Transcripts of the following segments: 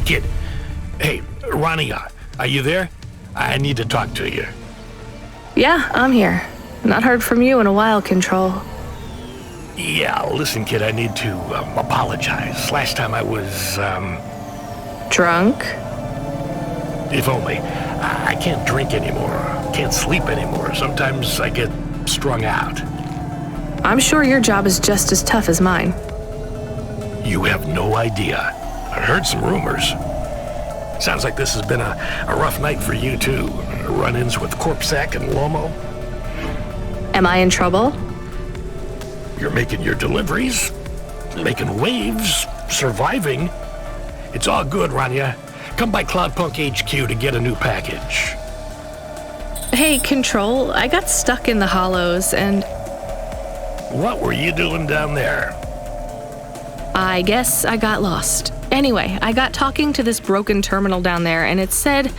kid. Hey, Rania, are you there? I need to talk to you. Yeah, I'm here. Not heard from you in a while, Control. Yeah, listen, kid, I need to apologize. Last time I was, Drunk? If only. I can't drink anymore. Can't sleep anymore. Sometimes I get strung out. I'm sure your job is just as tough as mine. You have no idea. I heard some rumors. Sounds like this has been a rough night for you, too. Run-ins with Corpsec and Lomo. Am I in trouble? You're making your deliveries, making waves, surviving. It's all good, Rania. Come by Cloudpunk HQ to get a new package. Hey, Control, I got stuck in the hollows and... What were you doing down there? I guess I got lost. Anyway, I got talking to this broken terminal down there, and it said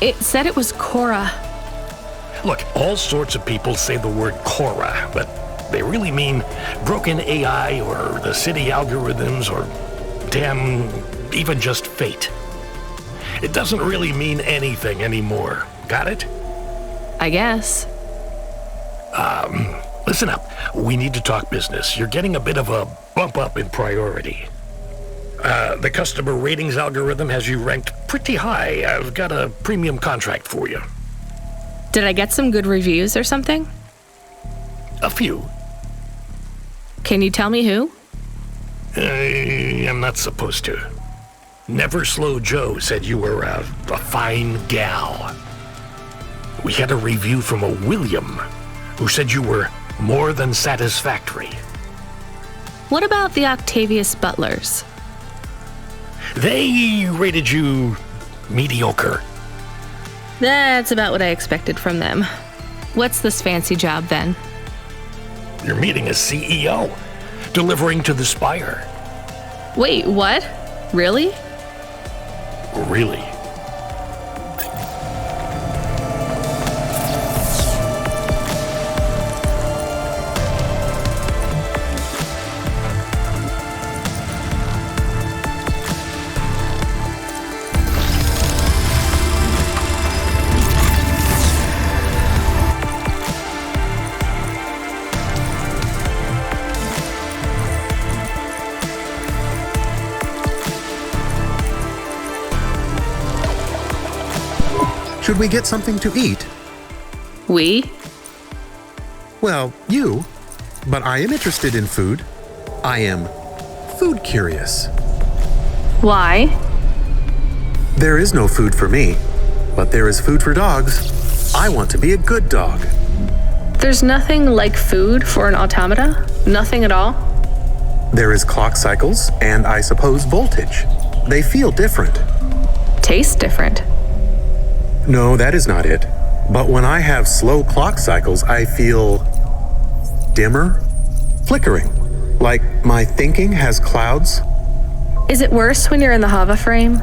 it was Cora. Look, all sorts of people say the word Cora, but they really mean broken AI or the city algorithms or, damn, even just fate. It doesn't really mean anything anymore. Got it? I guess. Listen up. We need to talk business. You're getting a bit of a bump up in priority. The customer ratings algorithm has you ranked pretty high. I've got a premium contract for you. Did I get some good reviews or something? A few. Can you tell me who? I'm not supposed to. Never Slow Joe said you were a fine gal. We had a review from a William, who said you were more than satisfactory. What about the Octavius Butlers? They rated you mediocre. That's about what I expected from them. What's this fancy job then? You're meeting a CEO, delivering to the Spire. Wait, what? Really? Really? Should we get something to eat? We? Well, you. But I am interested in food. I am food curious. Why? There is no food for me, but there is food for dogs. I want to be a good dog. There's nothing like food for an automata? Nothing at all? There is clock cycles and I suppose voltage. They feel different. Taste different. No, that is not it. But when I have slow clock cycles, I feel dimmer, flickering, like my thinking has clouds. Is it worse when you're in the Hava frame?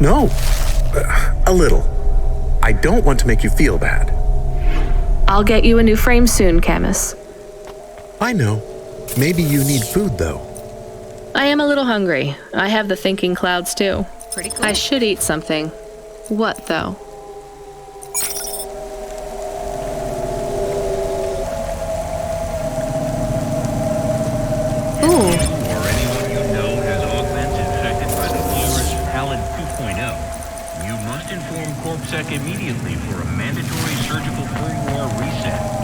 No, a little. I don't want to make you feel bad. I'll get you a new frame soon, Camus. I know. Maybe you need food, though. I am a little hungry. I have the thinking clouds, too. Pretty cool. I should eat something. What, though? Ooh. Or anyone you know has augments infected by the virus Pallid 2.0. You must inform Corpsec immediately for a mandatory surgical firmware reset.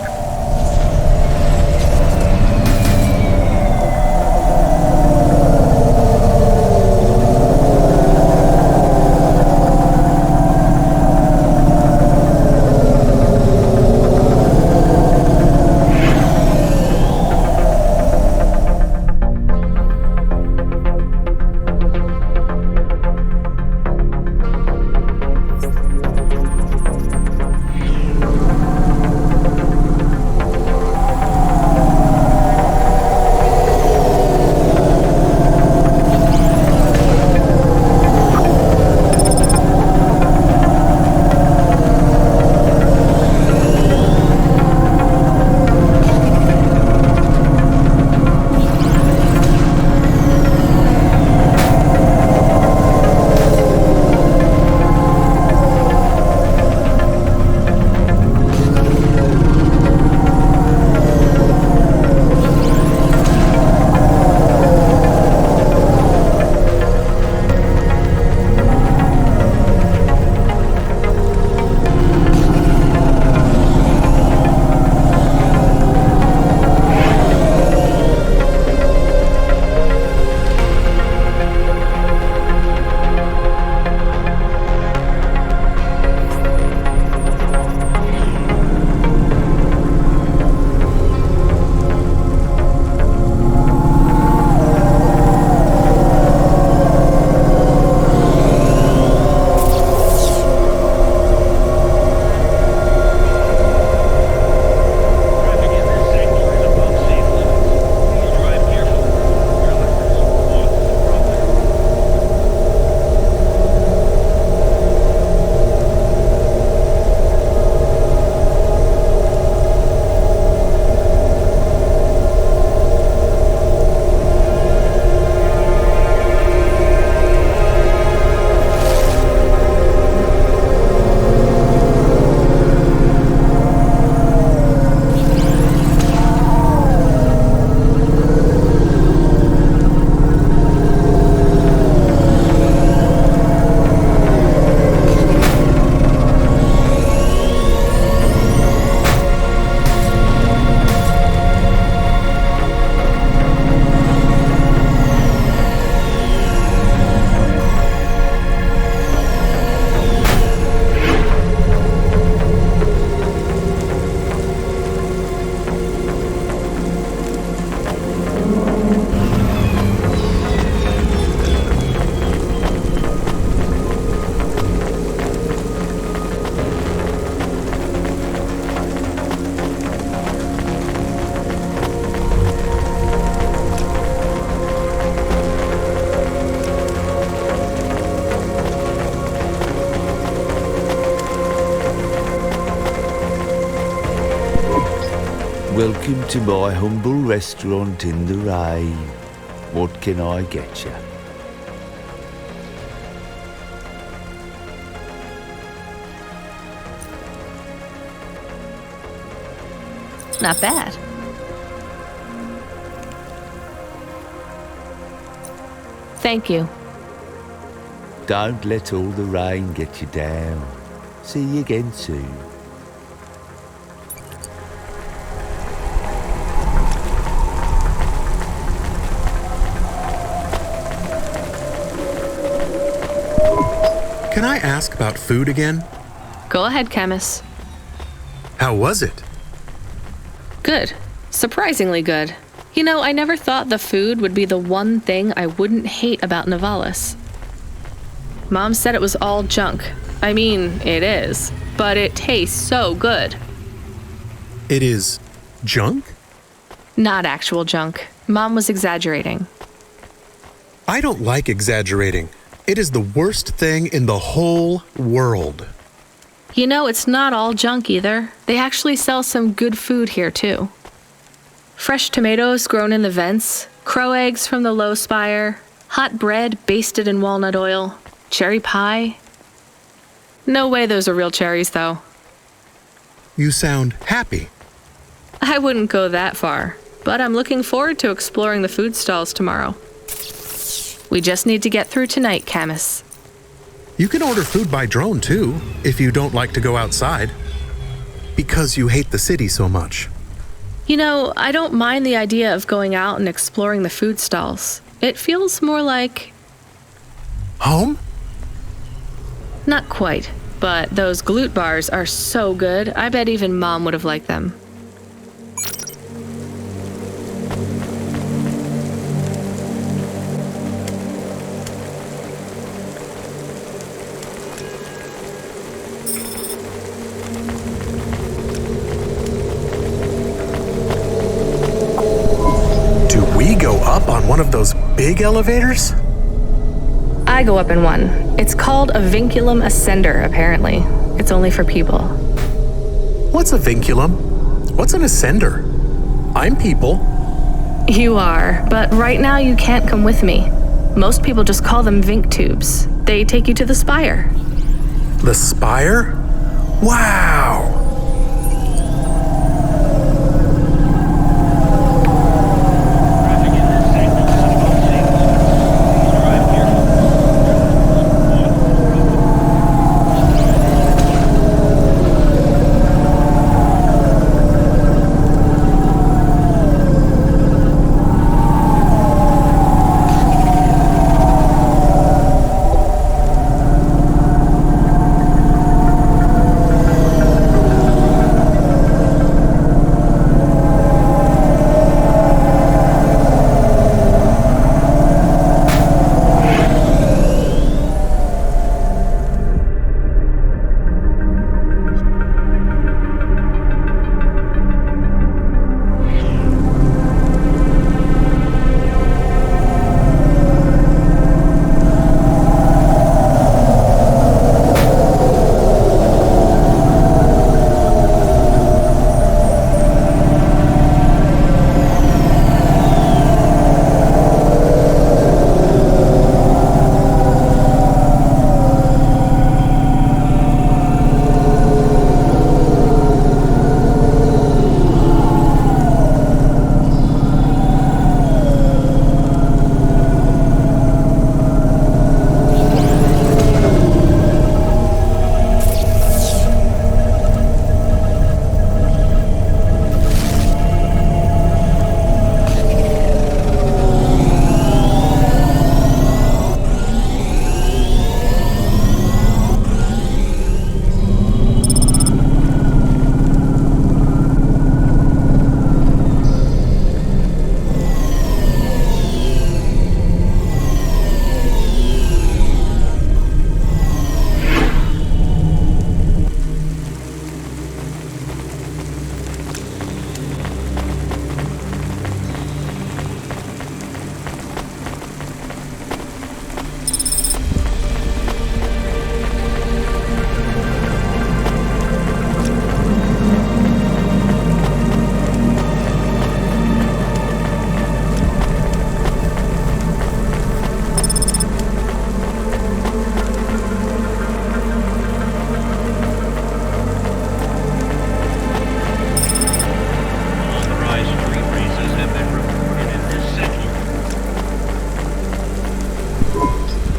Welcome to my humble restaurant in the rain. What can I get you? Not bad. Thank you. Don't let all the rain get you down. See you again soon. Can I ask about food again? Go ahead, Chemist. How was it? Good. Surprisingly good. You know, I never thought the food would be the one thing I wouldn't hate about Nivalis. Mom said it was all junk. I mean, it is. But it tastes so good. It is junk? Not actual junk. Mom was exaggerating. I don't like exaggerating. It is the worst thing in the whole world. You know, it's not all junk either. They actually sell some good food here, too. Fresh tomatoes grown in the vents, crow eggs from the low spire, hot bread basted in walnut oil, cherry pie. No way those are real cherries, though. You sound happy. I wouldn't go that far, but I'm looking forward to exploring the food stalls tomorrow. We just need to get through tonight, Camus. You can order food by drone too, if you don't like to go outside. Because you hate the city so much. You know, I don't mind the idea of going out and exploring the food stalls. It feels more like... Home? Not quite, but those glute bars are so good, I bet even Mom would have liked them. Go up on one of those big elevators? I go up in one. It's called a vinculum ascender, apparently. It's only for people. What's a vinculum? What's an ascender? I'm people. You are, but right now you can't come with me. Most people just call them Vink tubes. They take you to the spire. The spire? Wow!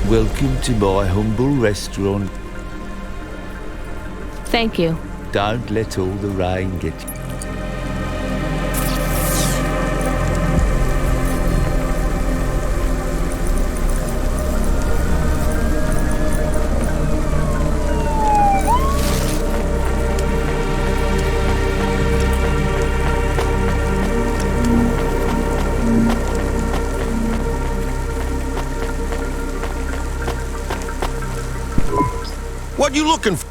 Welcome to my humble restaurant. Thank you. Don't let all the rain get you. What you looking for?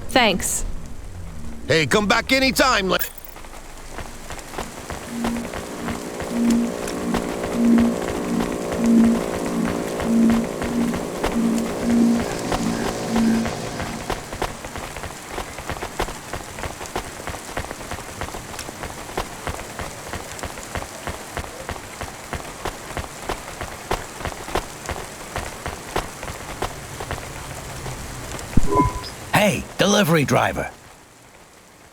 Thanks. Hey, come back anytime. Hey, delivery driver.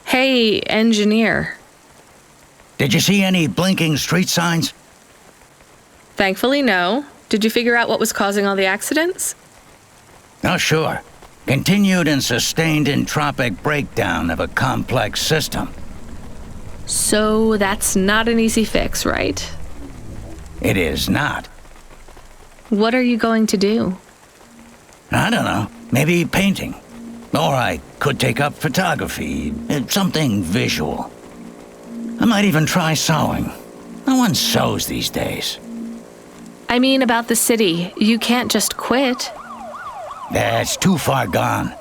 Hey, engineer. Did you see any blinking street signs? Thankfully, no. Did you figure out what was causing all the accidents? Oh, sure. Continued and sustained entropic breakdown of a complex system. So that's not an easy fix, right? It is not. What are you going to do? I don't know. Maybe painting. Or I could take up photography. Something visual. I might even try sewing. No one sews these days. I mean about the city. You can't just quit. That's too far gone.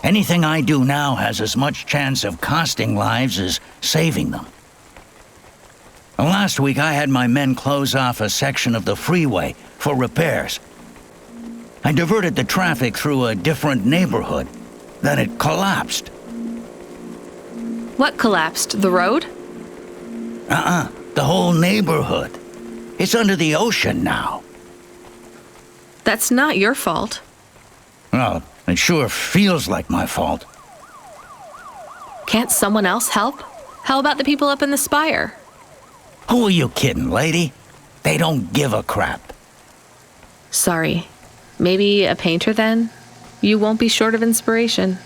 Anything I do now has as much chance of costing lives as saving them. Last week I had my men close off a section of the freeway for repairs. I diverted the traffic through a different neighborhood. Then it collapsed. What collapsed? The road? The whole neighborhood. It's under the ocean now. That's not your fault. Well, it sure feels like my fault. Can't someone else help? How about the people up in the spire? Who are you kidding, lady? They don't give a crap. Sorry. Maybe a painter then? You won't be short of inspiration.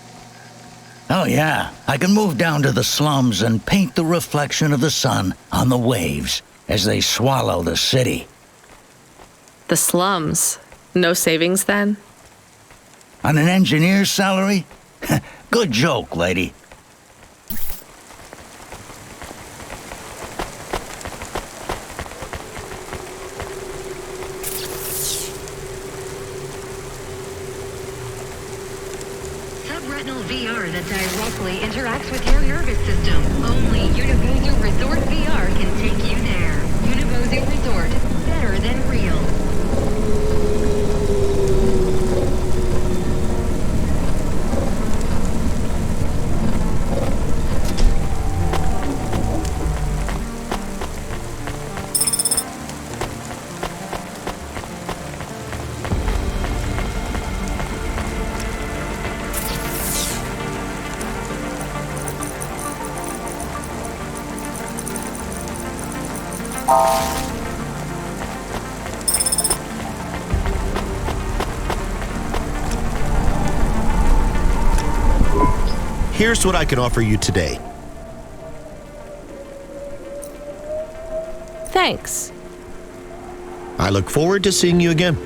Oh yeah, I can move down to the slums and paint the reflection of the sun on the waves as they swallow the city. The slums. No savings then? On an engineer's salary? Good joke, lady. Subretinal VR that directly interacts with your nervous system. Only Universal Resort VR can take you there. Universal Resort. Better than real. Here's what I can offer you today. Thanks. I look forward to seeing you again.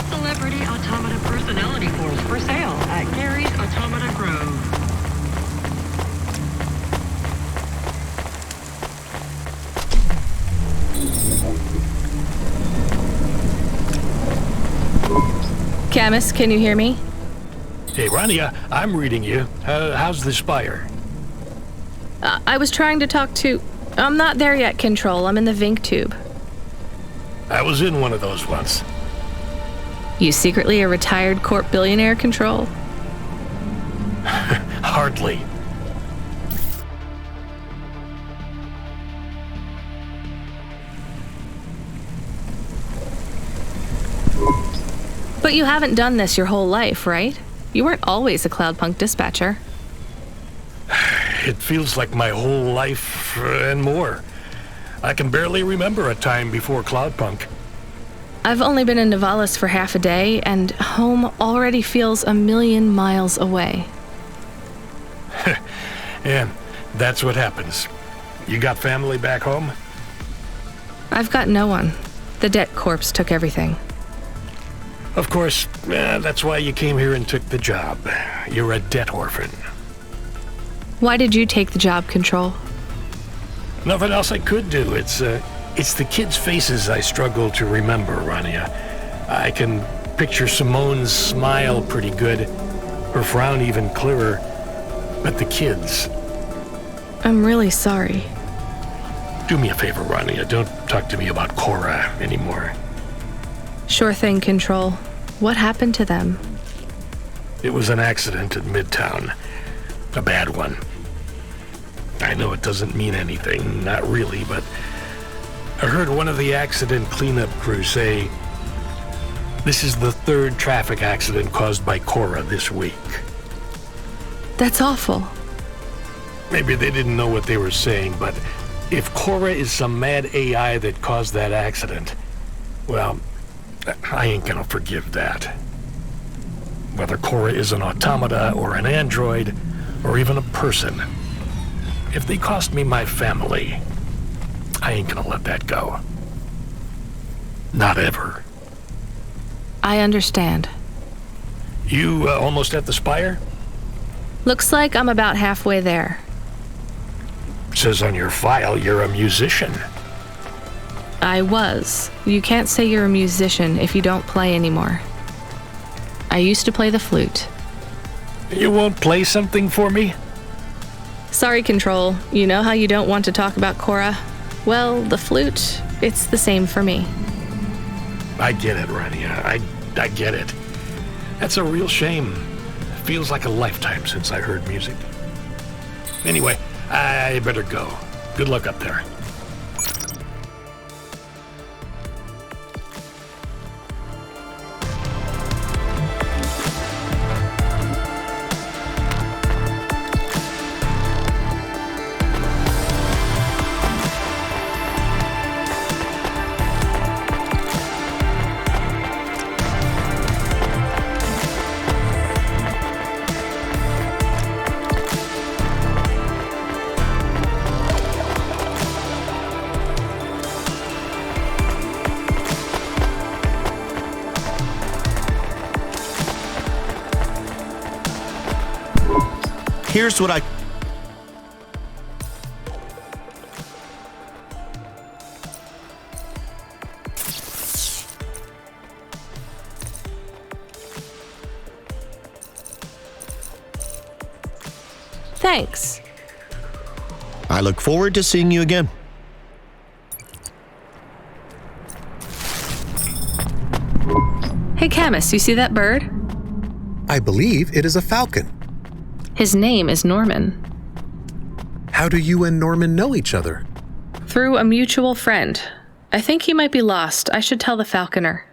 Celebrity Automata Personality Force for sale at Gary's Automata Grove. Camus, can you hear me? Hey, Rania, I'm reading you. How's the spire? I was trying to talk to... I'm not there yet, Control. I'm in the Vink tube. I was in one of those once. You secretly a retired corp billionaire, Control? Hardly. But you haven't done this your whole life, right? You weren't always a Cloudpunk dispatcher. It feels like my whole life and more. I can barely remember a time before Cloudpunk. I've only been in Nivalis for half a day, and home already feels 1,000,000 miles away. Yeah, that's what happens. You got family back home? I've got no one. The debt corpse took everything. Of course, that's why you came here and took the job. You're a debt orphan. Why did you take the job, Control? Nothing else I could do. It's the kids' faces I struggle to remember, Rania. I can picture Simone's smile pretty good, her frown even clearer, but the kids... I'm really sorry. Do me a favor, Rania. Don't talk to me about Cora anymore. Sure thing, Control. What happened to them? It was an accident in Midtown. A bad one. I know it doesn't mean anything, not really, but I heard one of the accident cleanup crew say this is the 3rd traffic accident caused by Cora this week. That's awful. Maybe they didn't know what they were saying, but if Cora is some mad AI that caused that accident, well, I ain't gonna forgive that. Whether Cora is an automata or an android or even a person, if they cost me my family, I ain't gonna let that go. Not ever. I understand. You almost at the spire? Looks like I'm about halfway there. Says on your file you're a musician. I was. You can't say you're a musician if you don't play anymore. I used to play the flute. You won't play something for me? Sorry, Control. You know how you don't want to talk about Cora? Well, the flute, it's the same for me. I get it, Rania. I get it. That's a real shame. It feels like a lifetime since I heard music. Anyway, I better go. Good luck up there. Here's what I... Thanks. I look forward to seeing you again. Hey, Camus, you see that bird? I believe it is a falcon. His name is Norman. How do you and Norman know each other? Through a mutual friend. I think he might be lost. I should tell the falconer.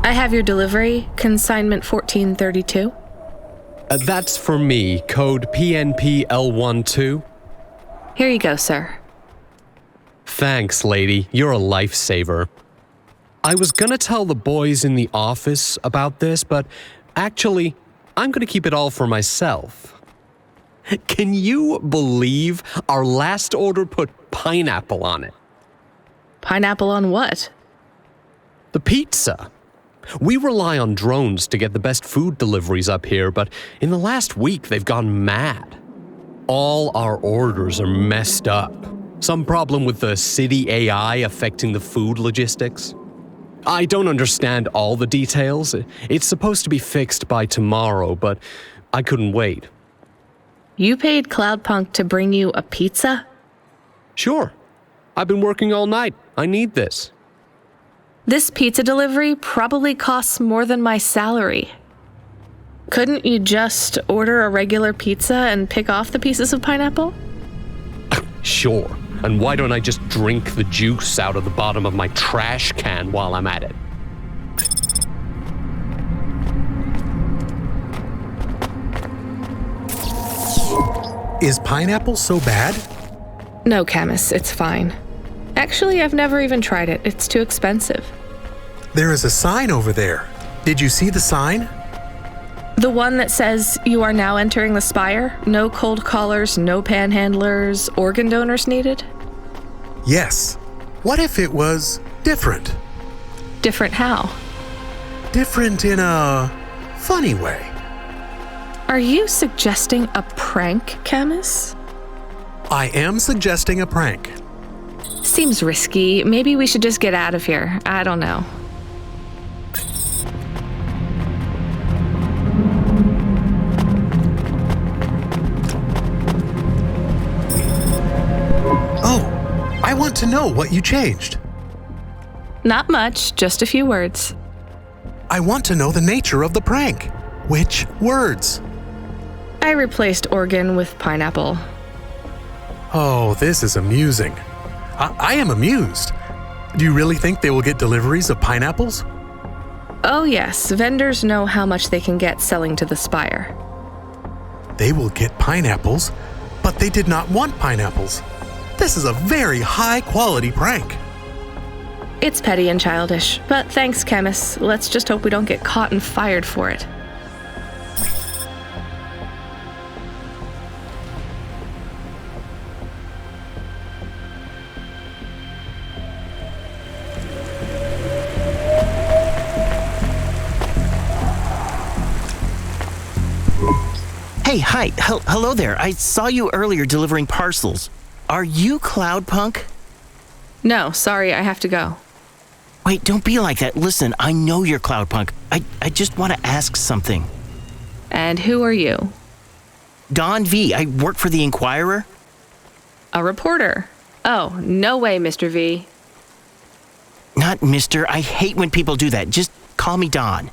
I have your delivery, consignment 1432. That's for me, code PNPL12. Here you go, sir. Thanks, lady. You're a lifesaver. I was gonna tell the boys in the office about this, but actually, I'm gonna keep it all for myself. Can you believe our last order put pineapple on it? Pineapple on what? The pizza. We rely on drones to get the best food deliveries up here, but in the last week they've gone mad. All our orders are messed up. Some problem with the city AI affecting the food logistics. I don't understand all the details. It's supposed to be fixed by tomorrow, but I couldn't wait. You paid Cloudpunk to bring you a pizza? Sure. I've been working all night. I need this. This pizza delivery probably costs more than my salary. Couldn't you just order a regular pizza and pick off the pieces of pineapple? Sure. And why don't I just drink the juice out of the bottom of my trash can while I'm at it? Is pineapple so bad? No, Camus, it's fine. Actually, I've never even tried it. It's too expensive. There is a sign over there. Did you see the sign? The one that says you are now entering the Spire? No cold callers, no panhandlers, organ donors needed? Yes. What if it was different? Different how? Different in a funny way. Are you suggesting a prank, Camus? I am suggesting a prank. Seems risky. Maybe we should just get out of here. I don't know. Oh, I want to know what you changed. Not much, just a few words. I want to know the nature of the prank. Which words? I replaced organ with pineapple. Oh, this is amusing. I am amused. Do you really think they will get deliveries of pineapples? Oh yes, vendors know how much they can get selling to the Spire. They will get pineapples, but they did not want pineapples. This is a very high-quality prank. It's petty and childish, but thanks, Camus. Let's just hope we don't get caught and fired for it. Hey, hi. Hello there. I saw you earlier delivering parcels. Are you Cloudpunk? No, sorry, I have to go. Wait, don't be like that. Listen, I know you're Cloudpunk. I just want to ask something. And who are you? Don V. I work for the Inquirer. A reporter. Oh, no way, Mr. V. Not Mr. I hate when people do that. Just call me Don.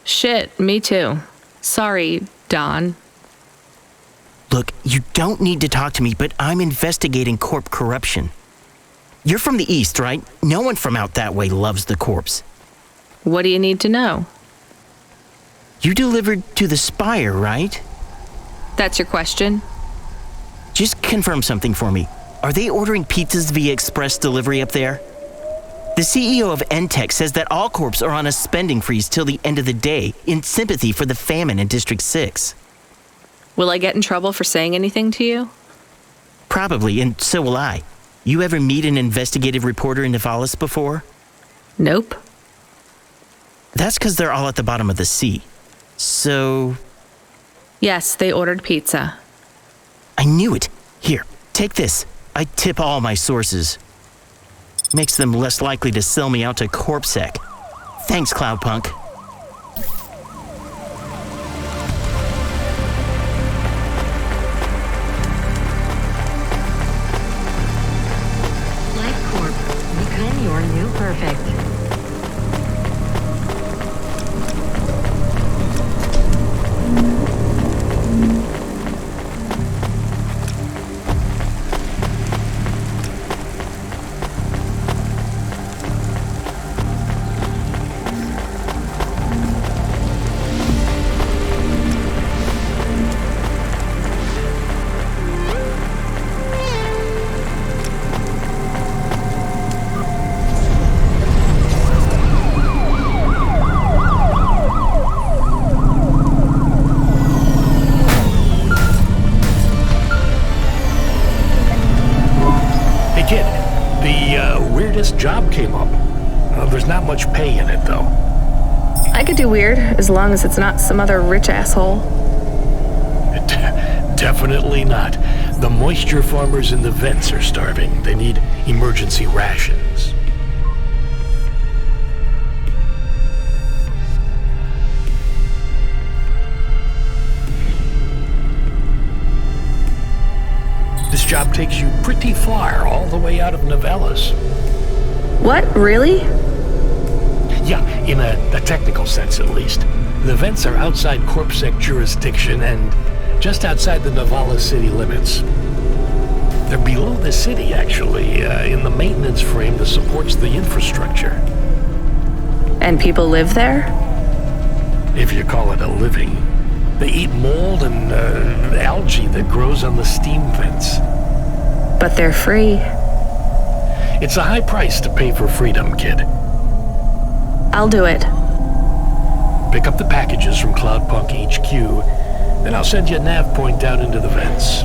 Shit, me too. Sorry, Don. Look, you don't need to talk to me, but I'm investigating corp corruption. You're from the East, right? No one from out that way loves the corpse. What do you need to know? You delivered to the Spire, right? That's your question? Just confirm something for me. Are they ordering pizzas via express delivery up there? The CEO of Entech says that all corps are on a spending freeze till the end of the day in sympathy for the famine in District 6. Will I get in trouble for saying anything to you? Probably, and so will I. You ever meet an investigative reporter in Nivalis before? Nope. That's because they're all at the bottom of the sea. So... Yes, they ordered pizza. I knew it. Here, take this. I tip all my sources. Makes them less likely to sell me out to CorpSec. Thanks, Cloudpunk. Become your new perfect. job came up. There's not much pay in it, though. I could do weird, as long as it's not some other rich asshole. Definitely not. The moisture farmers in the vents are starving. They need emergency rations. This job takes you pretty far, all the way out of Novellas. What, really? Yeah, in a technical sense at least. The vents are outside CorpSec jurisdiction and just outside the Novellas city limits. They're below the city, actually, in the maintenance frame that supports the infrastructure. And people live there? If you call it a living. They eat mold and algae that grows on the steam vents. But they're free. It's a high price to pay for freedom, kid. I'll do it. Pick up the packages from Cloudpunk HQ, then I'll send you a nav point down into the vents.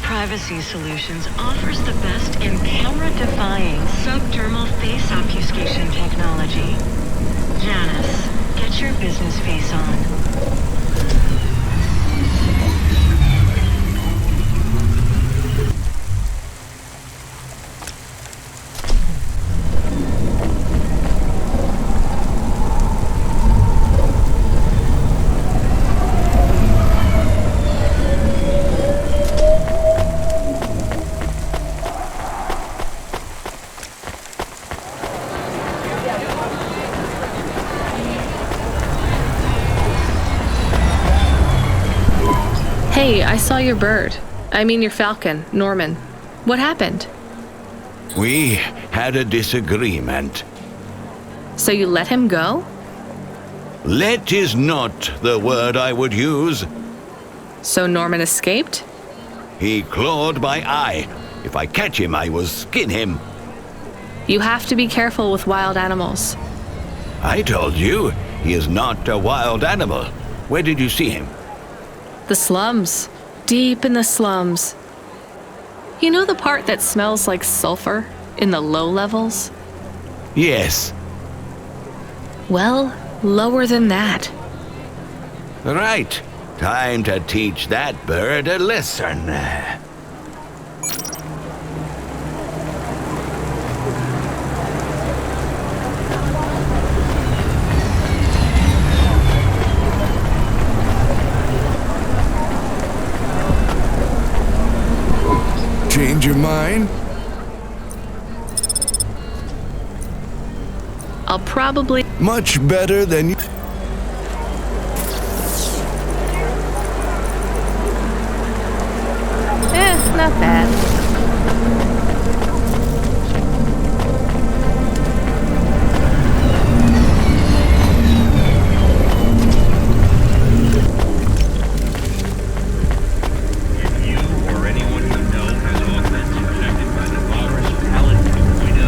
Privacy Solutions offers the best in camera-defying subdermal face obfuscation technology. Janice, get your business face on. Hey, I saw your bird. I mean your falcon, Norman. What happened? We had a disagreement. So you let him go? Let is not the word I would use. So Norman escaped? He clawed my eye. If I catch him, I will skin him. You have to be careful with wild animals. I told you, he is not a wild animal. Where did you see him? The slums. Deep in the slums. You know the part that smells like sulfur in the low levels? Yes. Well, lower than that. Right. Time to teach that bird a lesson. Change your mind? I'll probably... Much better than you... not bad. If you or anyone you know has all been infected by the virus Pallet 2.0,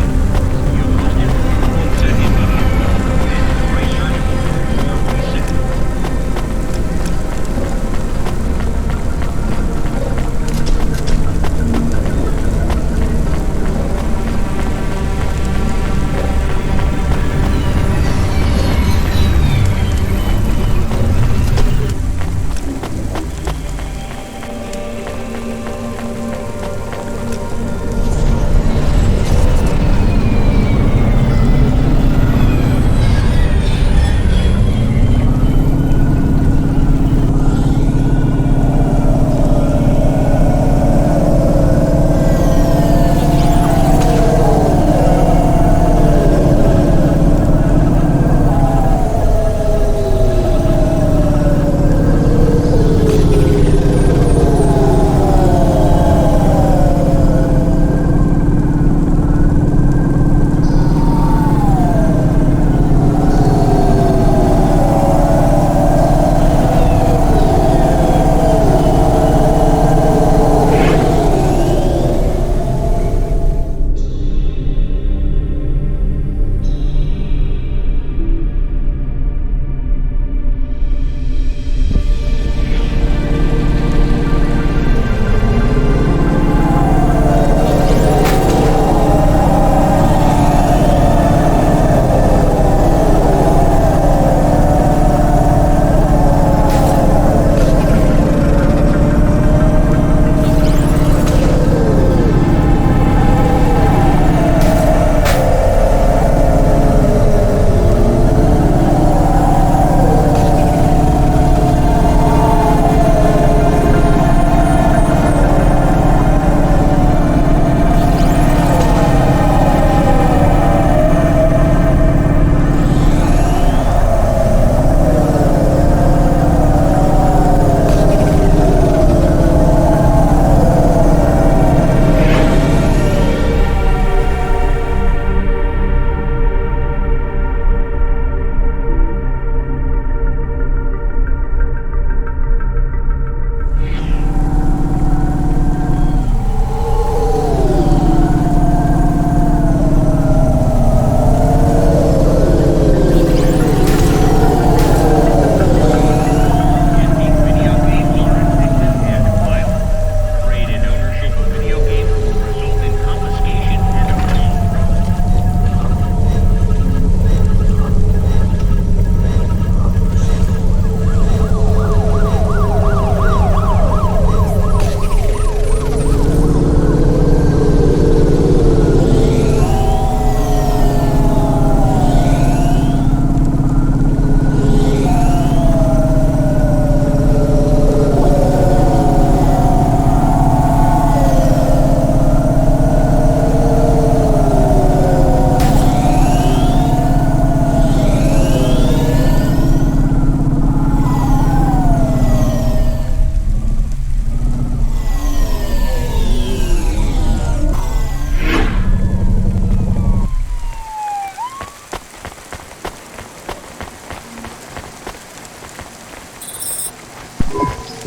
you must inform Corpsec immediately and try surgical or reset.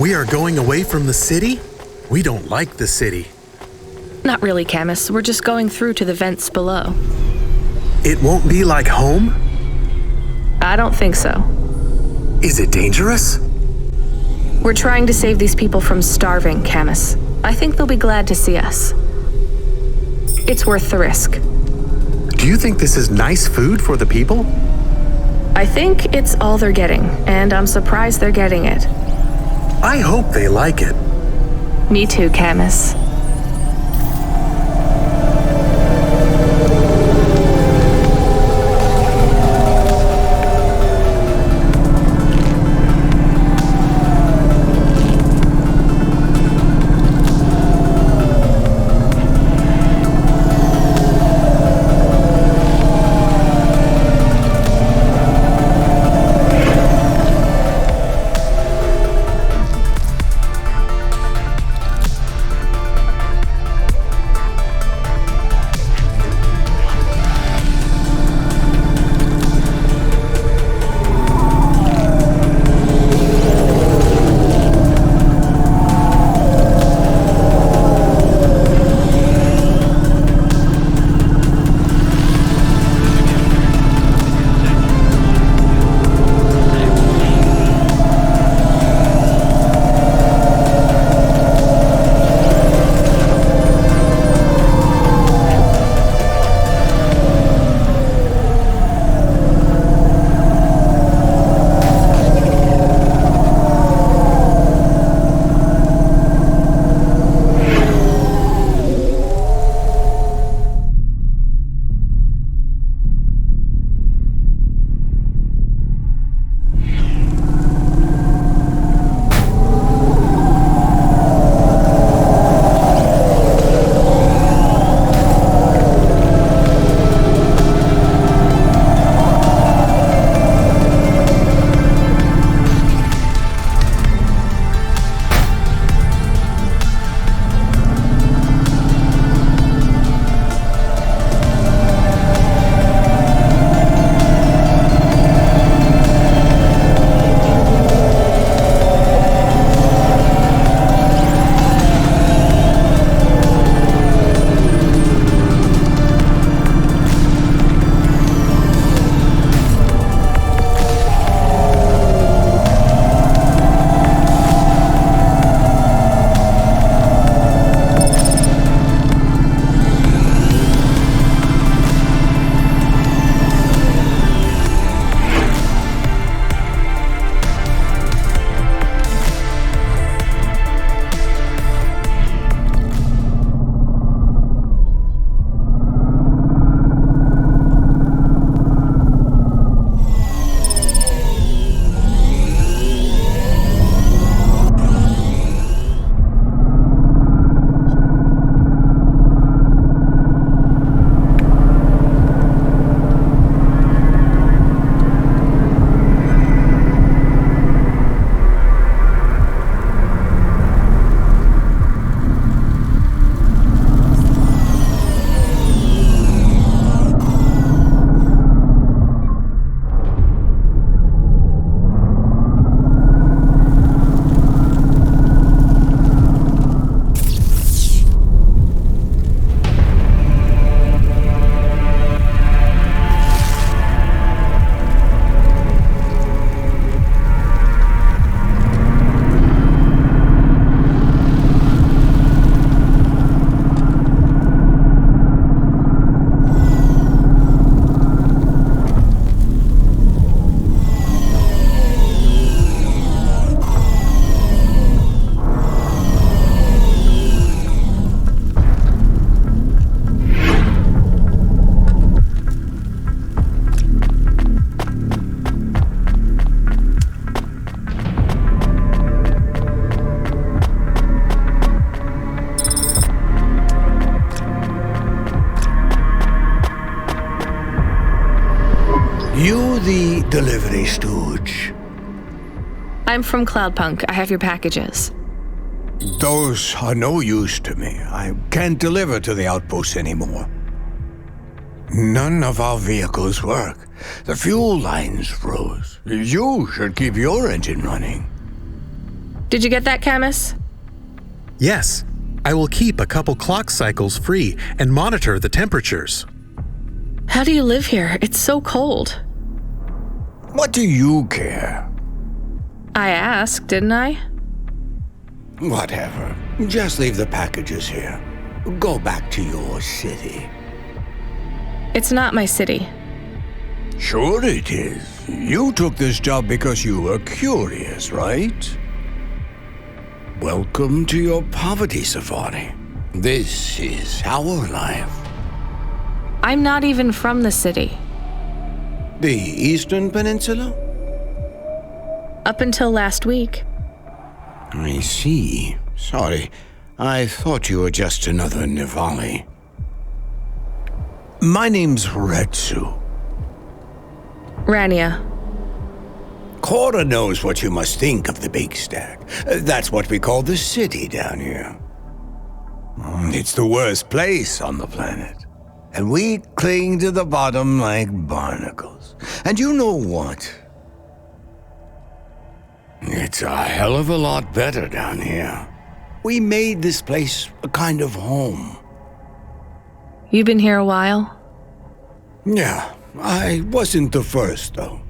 We are going away from the city? We don't like the city. Not really, Camus. We're just going through to the vents below. It won't be like home? I don't think so. Is it dangerous? We're trying to save these people from starving, Camus. I think they'll be glad to see us. It's worth the risk. Do you think this is nice food for the people? I think it's all they're getting, and I'm surprised they're getting it. I hope they like it. Me too, Camus. You the delivery stooge? I'm from Cloudpunk. I have your packages. Those are no use to me. I can't deliver to the outpost anymore. None of our vehicles work. The fuel lines froze. You should keep your engine running. Did you get that, Camus? Yes, I will keep a couple clock cycles free and monitor the temperatures. How do you live here? It's so cold. What do you care? I asked, didn't I? Whatever. Just leave the packages here. Go back to your city. It's not my city. Sure it is. You took this job because you were curious, right? Welcome to your poverty safari. This is our life. I'm not even from the city. The Eastern Peninsula? Up until last week. I see. Sorry. I thought you were just another Nivali. My name's Retsu. Rania. Cora knows what you must think of the Big Stack. That's what we call the city down here. It's the worst place on the planet. And we cling to the bottom like barnacles. And you know what? It's a hell of a lot better down here. We made this place a kind of home. You've been here a while? Yeah, I wasn't the first, though.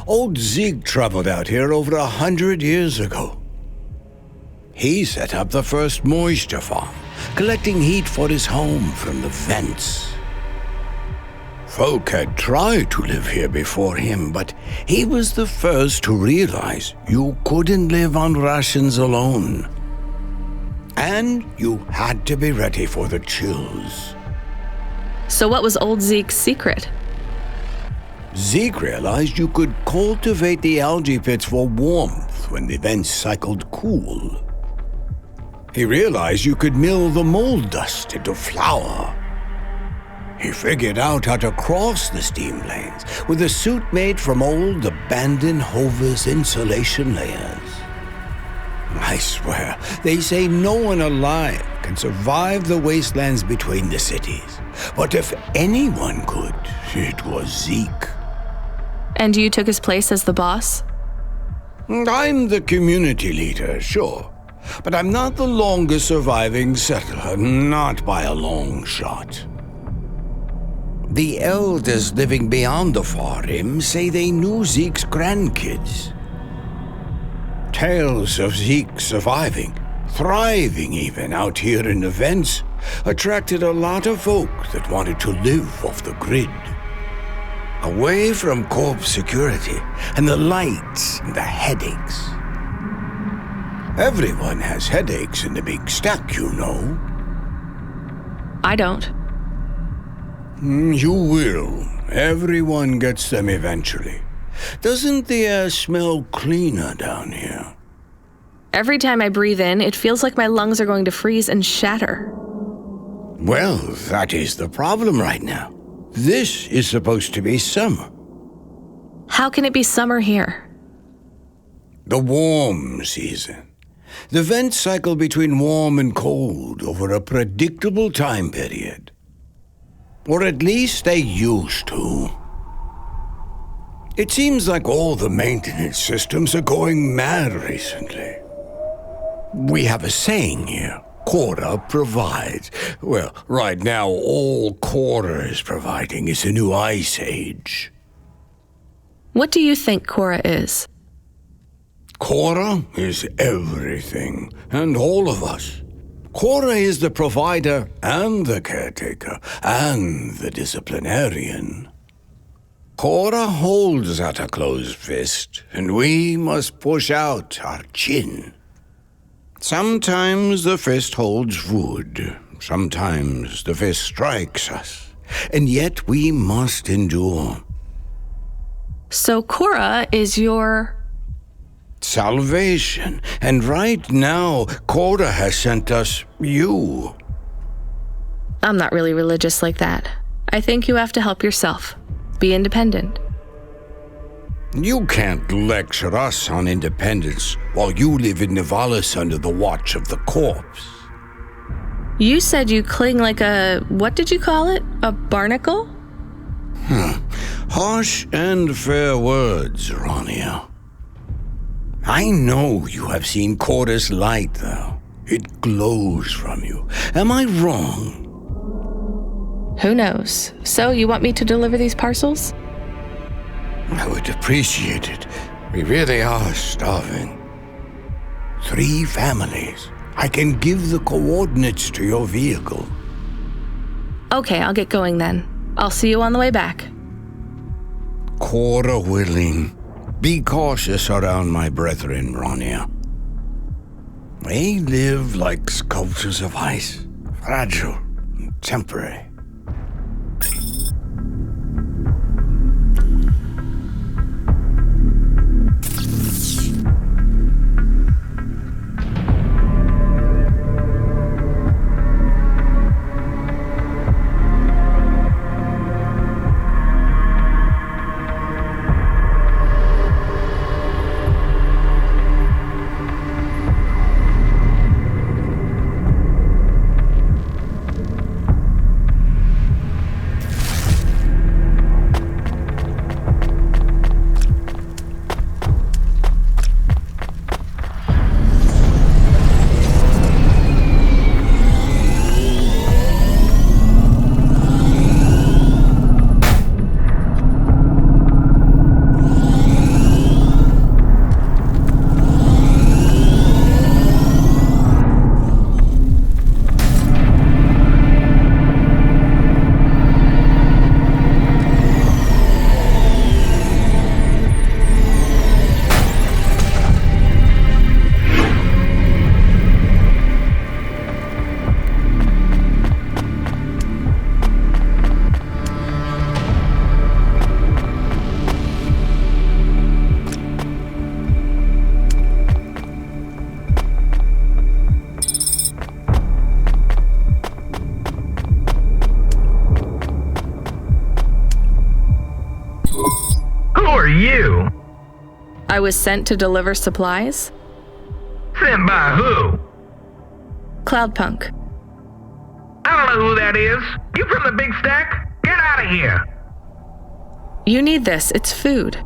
Old Zeke traveled out here over 100 years ago. He set up the first moisture farm, collecting heat for his home from the vents. Folk had tried to live here before him, but he was the first to realize you couldn't live on rations alone. And you had to be ready for the chills. So what was old Zeke's secret? Zeke realized you could cultivate the algae pits for warmth when the vents cycled cool. He realized you could mill the mold dust into flour. He figured out how to cross the steam lanes with a suit made from old abandoned Hover's insulation layers. I swear, they say no one alive can survive the wastelands between the cities. But if anyone could, it was Zeke. And you took his place as the boss? I'm the community leader, sure. But I'm not the longest surviving settler, not by a long shot. The elders living beyond the far rim say they knew Zeke's grandkids. Tales of Zeke surviving, thriving even out here in the vents, attracted a lot of folk that wanted to live off the grid. Away from corp security and the lights and the headaches. Everyone has headaches in the Big Stack, you know. I don't. You will. Everyone gets them eventually. Doesn't the air smell cleaner down here? Every time I breathe in, it feels like my lungs are going to freeze and shatter. Well, that is the problem right now. This is supposed to be summer. How can it be summer here? The warm season. The vents cycle between warm and cold over a predictable time period. Or at least they used to. It seems like all the maintenance systems are going mad recently. We have a saying here, Cora provides. Well, right now all Cora is providing is a new ice age. What do you think Cora is? Cora is everything, and all of us. Cora is the provider and the caretaker and the disciplinarian. Cora holds out a closed fist, and we must push out our chin. Sometimes the fist holds wood, sometimes the fist strikes us, and yet we must endure. So Cora is your... salvation, and right now, Cora has sent us you. I'm not really religious like that. I think you have to help yourself. Be independent. You can't lecture us on independence while you live in Nivalis under the watch of the corpse. You said you cling like a... what did you call it? A barnacle? Harsh and fair words, Rania. I know you have seen Cora's light, though. It glows from you. Am I wrong? Who knows? So, you want me to deliver these parcels? I would appreciate it. We really are starving. 3 families. I can give the coordinates to your vehicle. Okay, I'll get going then. I'll see you on the way back. Cora willing. Be cautious around my brethren, Ronia. They live like sculptures of ice, fragile and temporary. You? I was sent to deliver supplies? Sent by who? Cloudpunk. I don't know who that is. You from the big stack? Get out of here. You need this. It's food.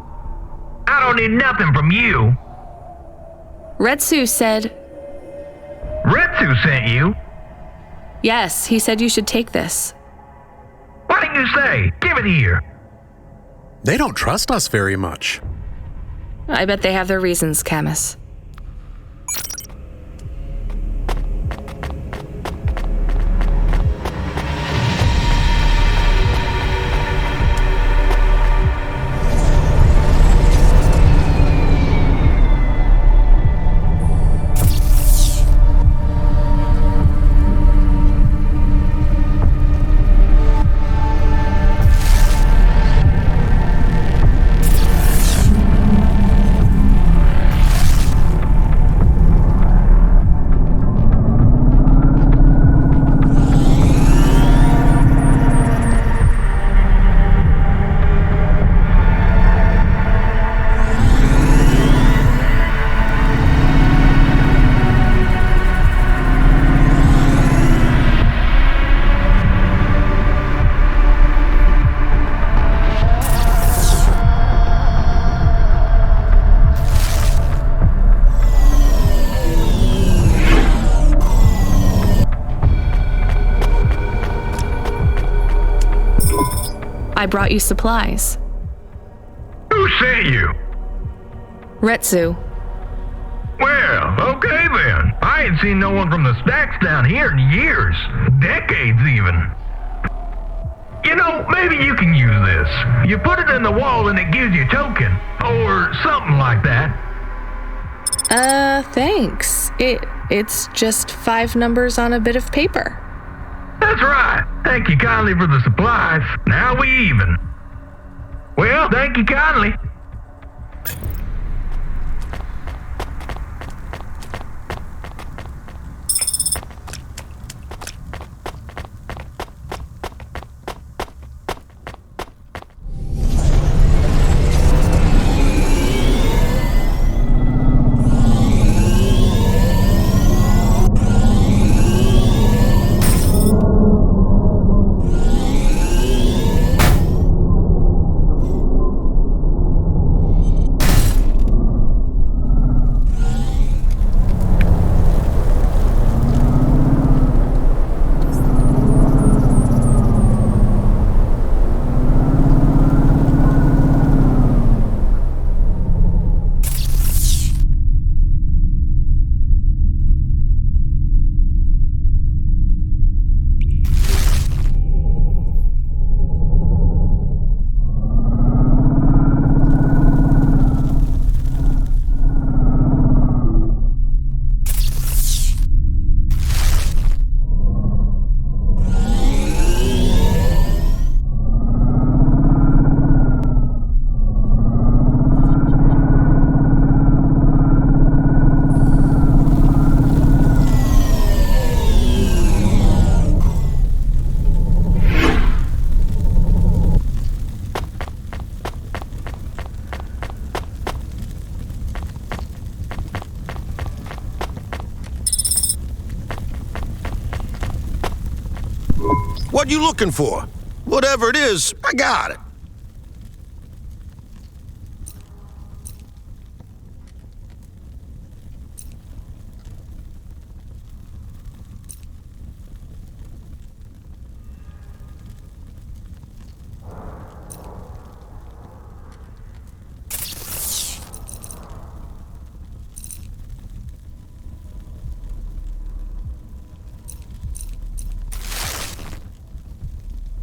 I don't need nothing from you. Retsu said... Retsu sent you? Yes, he said you should take this. What did you say? Give it here. They don't trust us very much. I bet they have their reasons, Camus. I brought you supplies. Who sent you? Retsu. Well, okay then. I ain't seen no one from the stacks down here in years. Decades even. You know, maybe you can use this. You put it in the wall and it gives you a token. Or something like that. Thanks. It's just 5 numbers on a bit of paper. That's right. Thank you kindly for the supplies. Now we even. Well, thank you kindly. What you looking for? Whatever it is, I got it.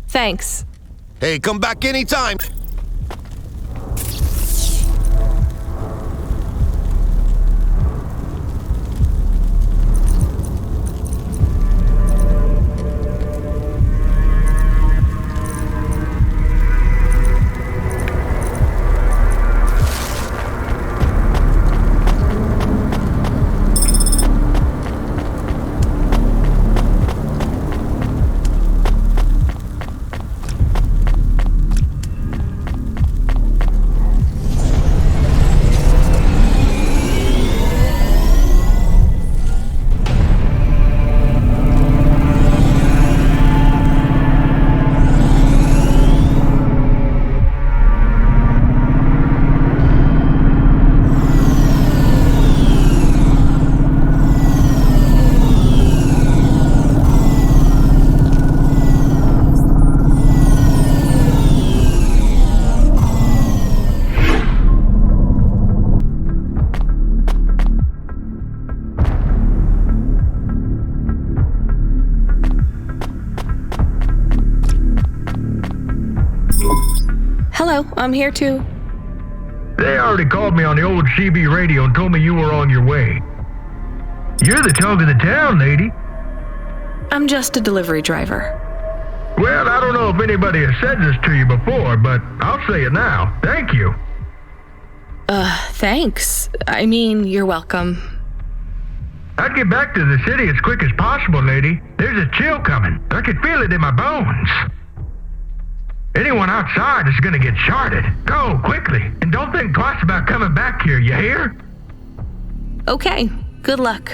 Thanks. Hey, come back anytime. Hello, I'm here too. They already called me on the old CB radio and told me you were on your way. You're the talk of the town, lady. I'm just a delivery driver. Well, I don't know if anybody has said this to you before, but I'll say it now. Thank you. Thanks. I mean, you're welcome. I'd get back to the city as quick as possible, lady. There's a chill coming. I can feel it in my bones. Anyone outside is gonna get charted. Go, quickly, and don't think twice about coming back here, you hear? Okay, good luck.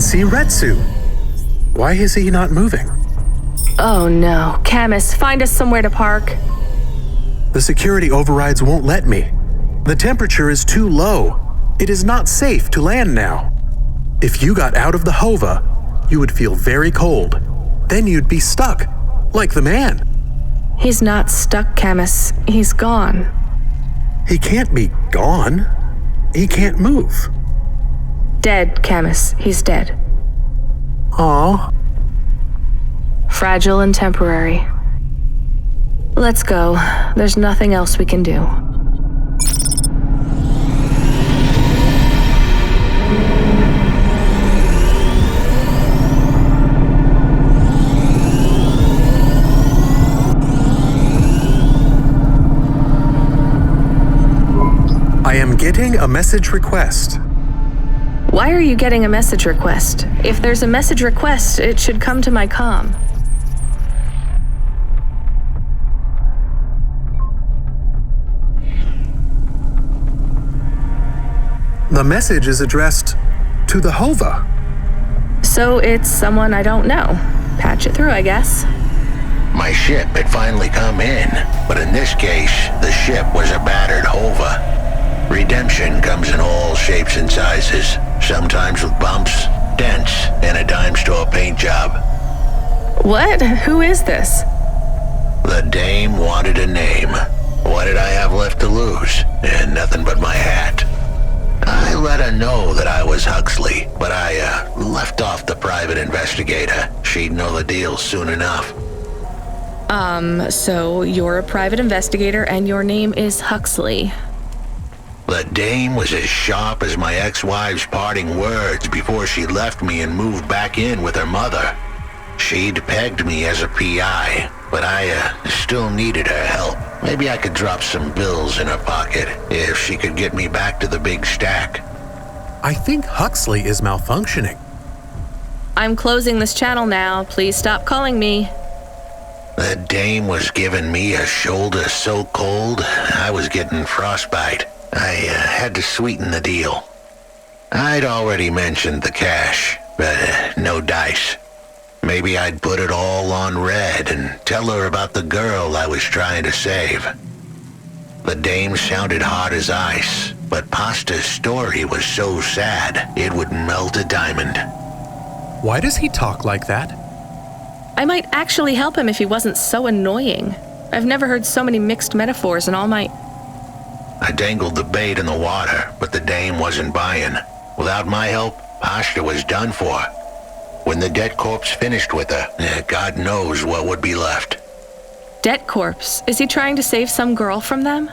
See Retsu. Why is he not moving? Oh no. Camus, find us somewhere to park. The security overrides won't let me. The temperature is too low. It is not safe to land now. If you got out of the Hova, you would feel very cold. Then you'd be stuck, like the man. He's not stuck, Camus. He's gone. He can't be gone. He can't move. Dead, Camus. He's dead. Aw. Fragile and temporary. Let's go. There's nothing else we can do. I am getting a message request. Why are you getting a message request? If there's a message request, it should come to my comm. The message is addressed to the Hova. So it's someone I don't know. Patch it through, I guess. My ship had finally come in, but in this case, the ship was a battered Hova. Redemption comes in all shapes and sizes, sometimes with bumps, dents, and a dime store paint job. What? Who is this? The dame wanted a name. What did I have left to lose? And nothing but my hat. I let her know that I was Huxley, but I left off the private investigator. She'd know the deal soon enough. So you're a private investigator and your name is Huxley. The dame was as sharp as my ex-wife's parting words before she left me and moved back in with her mother. She'd pegged me as a PI, but I still needed her help. Maybe I could drop some bills in her pocket if she could get me back to the big stack. I think Huxley is malfunctioning. I'm closing this channel now. Please stop calling me. The dame was giving me a shoulder so cold, I was getting frostbite. I had to sweeten the deal. I'd already mentioned the cash, but no dice. Maybe I'd put it all on red and tell her about the girl I was trying to save. The dame sounded hard as ice, but Pasta's story was so sad it would melt a diamond. Why does he talk like that? I might actually help him if he wasn't so annoying. I've never heard so many mixed metaphors in all my... I dangled the bait in the water, but the dame wasn't buying. Without my help, Pasta was done for. When the debt corpse finished with her, God knows what would be left. Debt corpse? Is he trying to save some girl from them?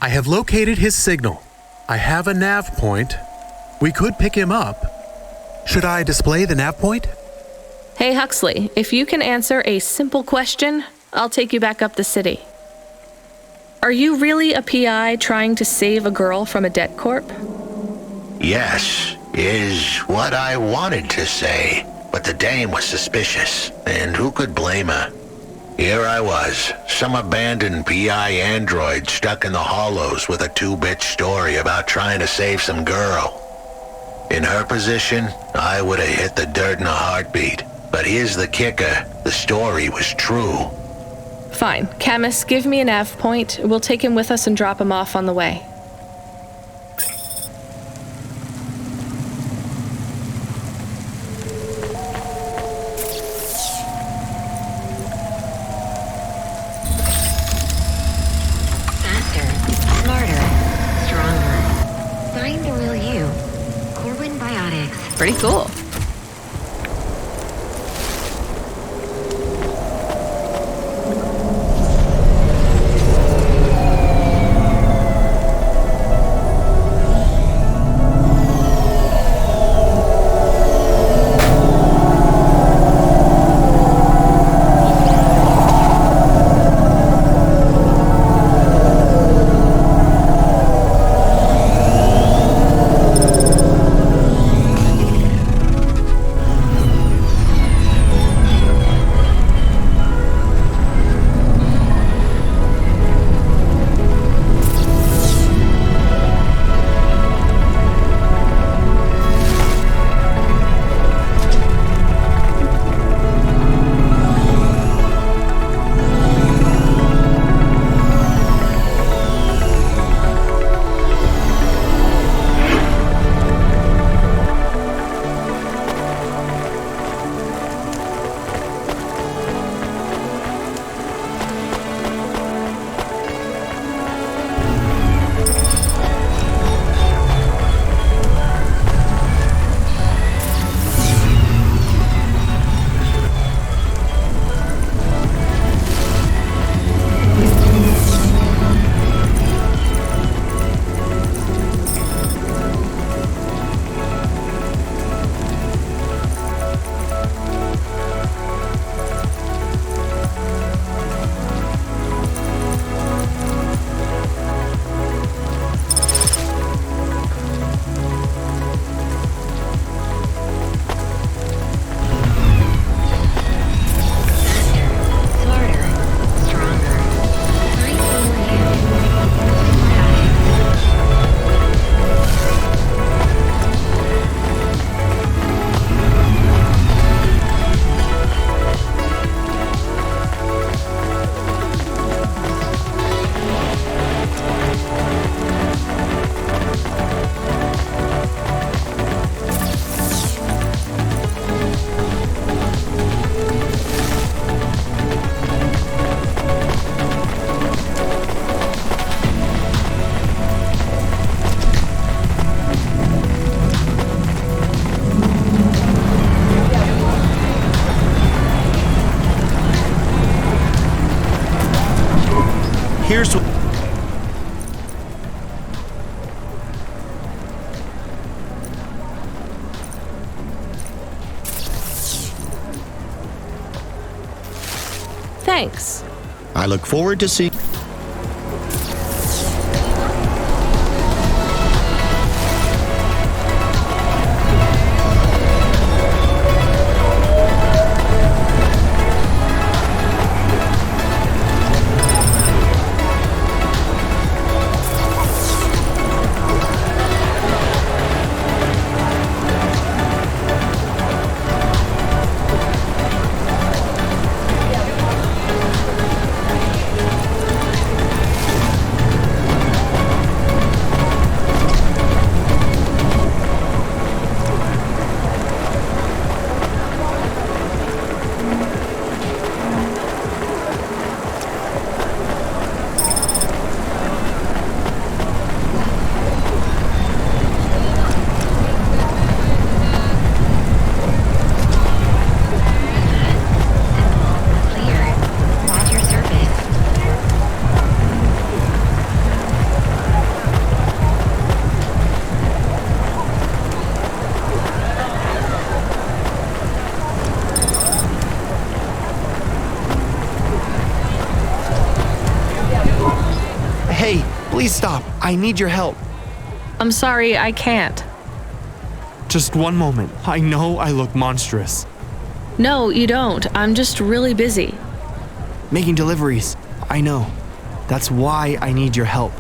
I have located his signal. I have a nav point. We could pick him up. Should I display the nav point? Hey Huxley, if you can answer a simple question, I'll take you back up the city. Are you really a PI trying to save a girl from a debt corp? Yes, is what I wanted to say, but the dame was suspicious, and who could blame her? Here I was, some abandoned PI android stuck in the hollows with a 2-bit story about trying to save some girl. In her position, I would have hit the dirt in a heartbeat. But here's the kicker, the story was true. Fine. Camus, give me a nav point. We'll take him with us and drop him off on the way. Faster, smarter, stronger. Find the real you. Corwin Biotics. Pretty cool. Here's what... Thanks. I look forward to seeing... Hey, please stop. I need your help. I'm sorry, I can't. Just one moment. I know I look monstrous. No, you don't. I'm just really busy. Making deliveries. I know. That's why I need your help.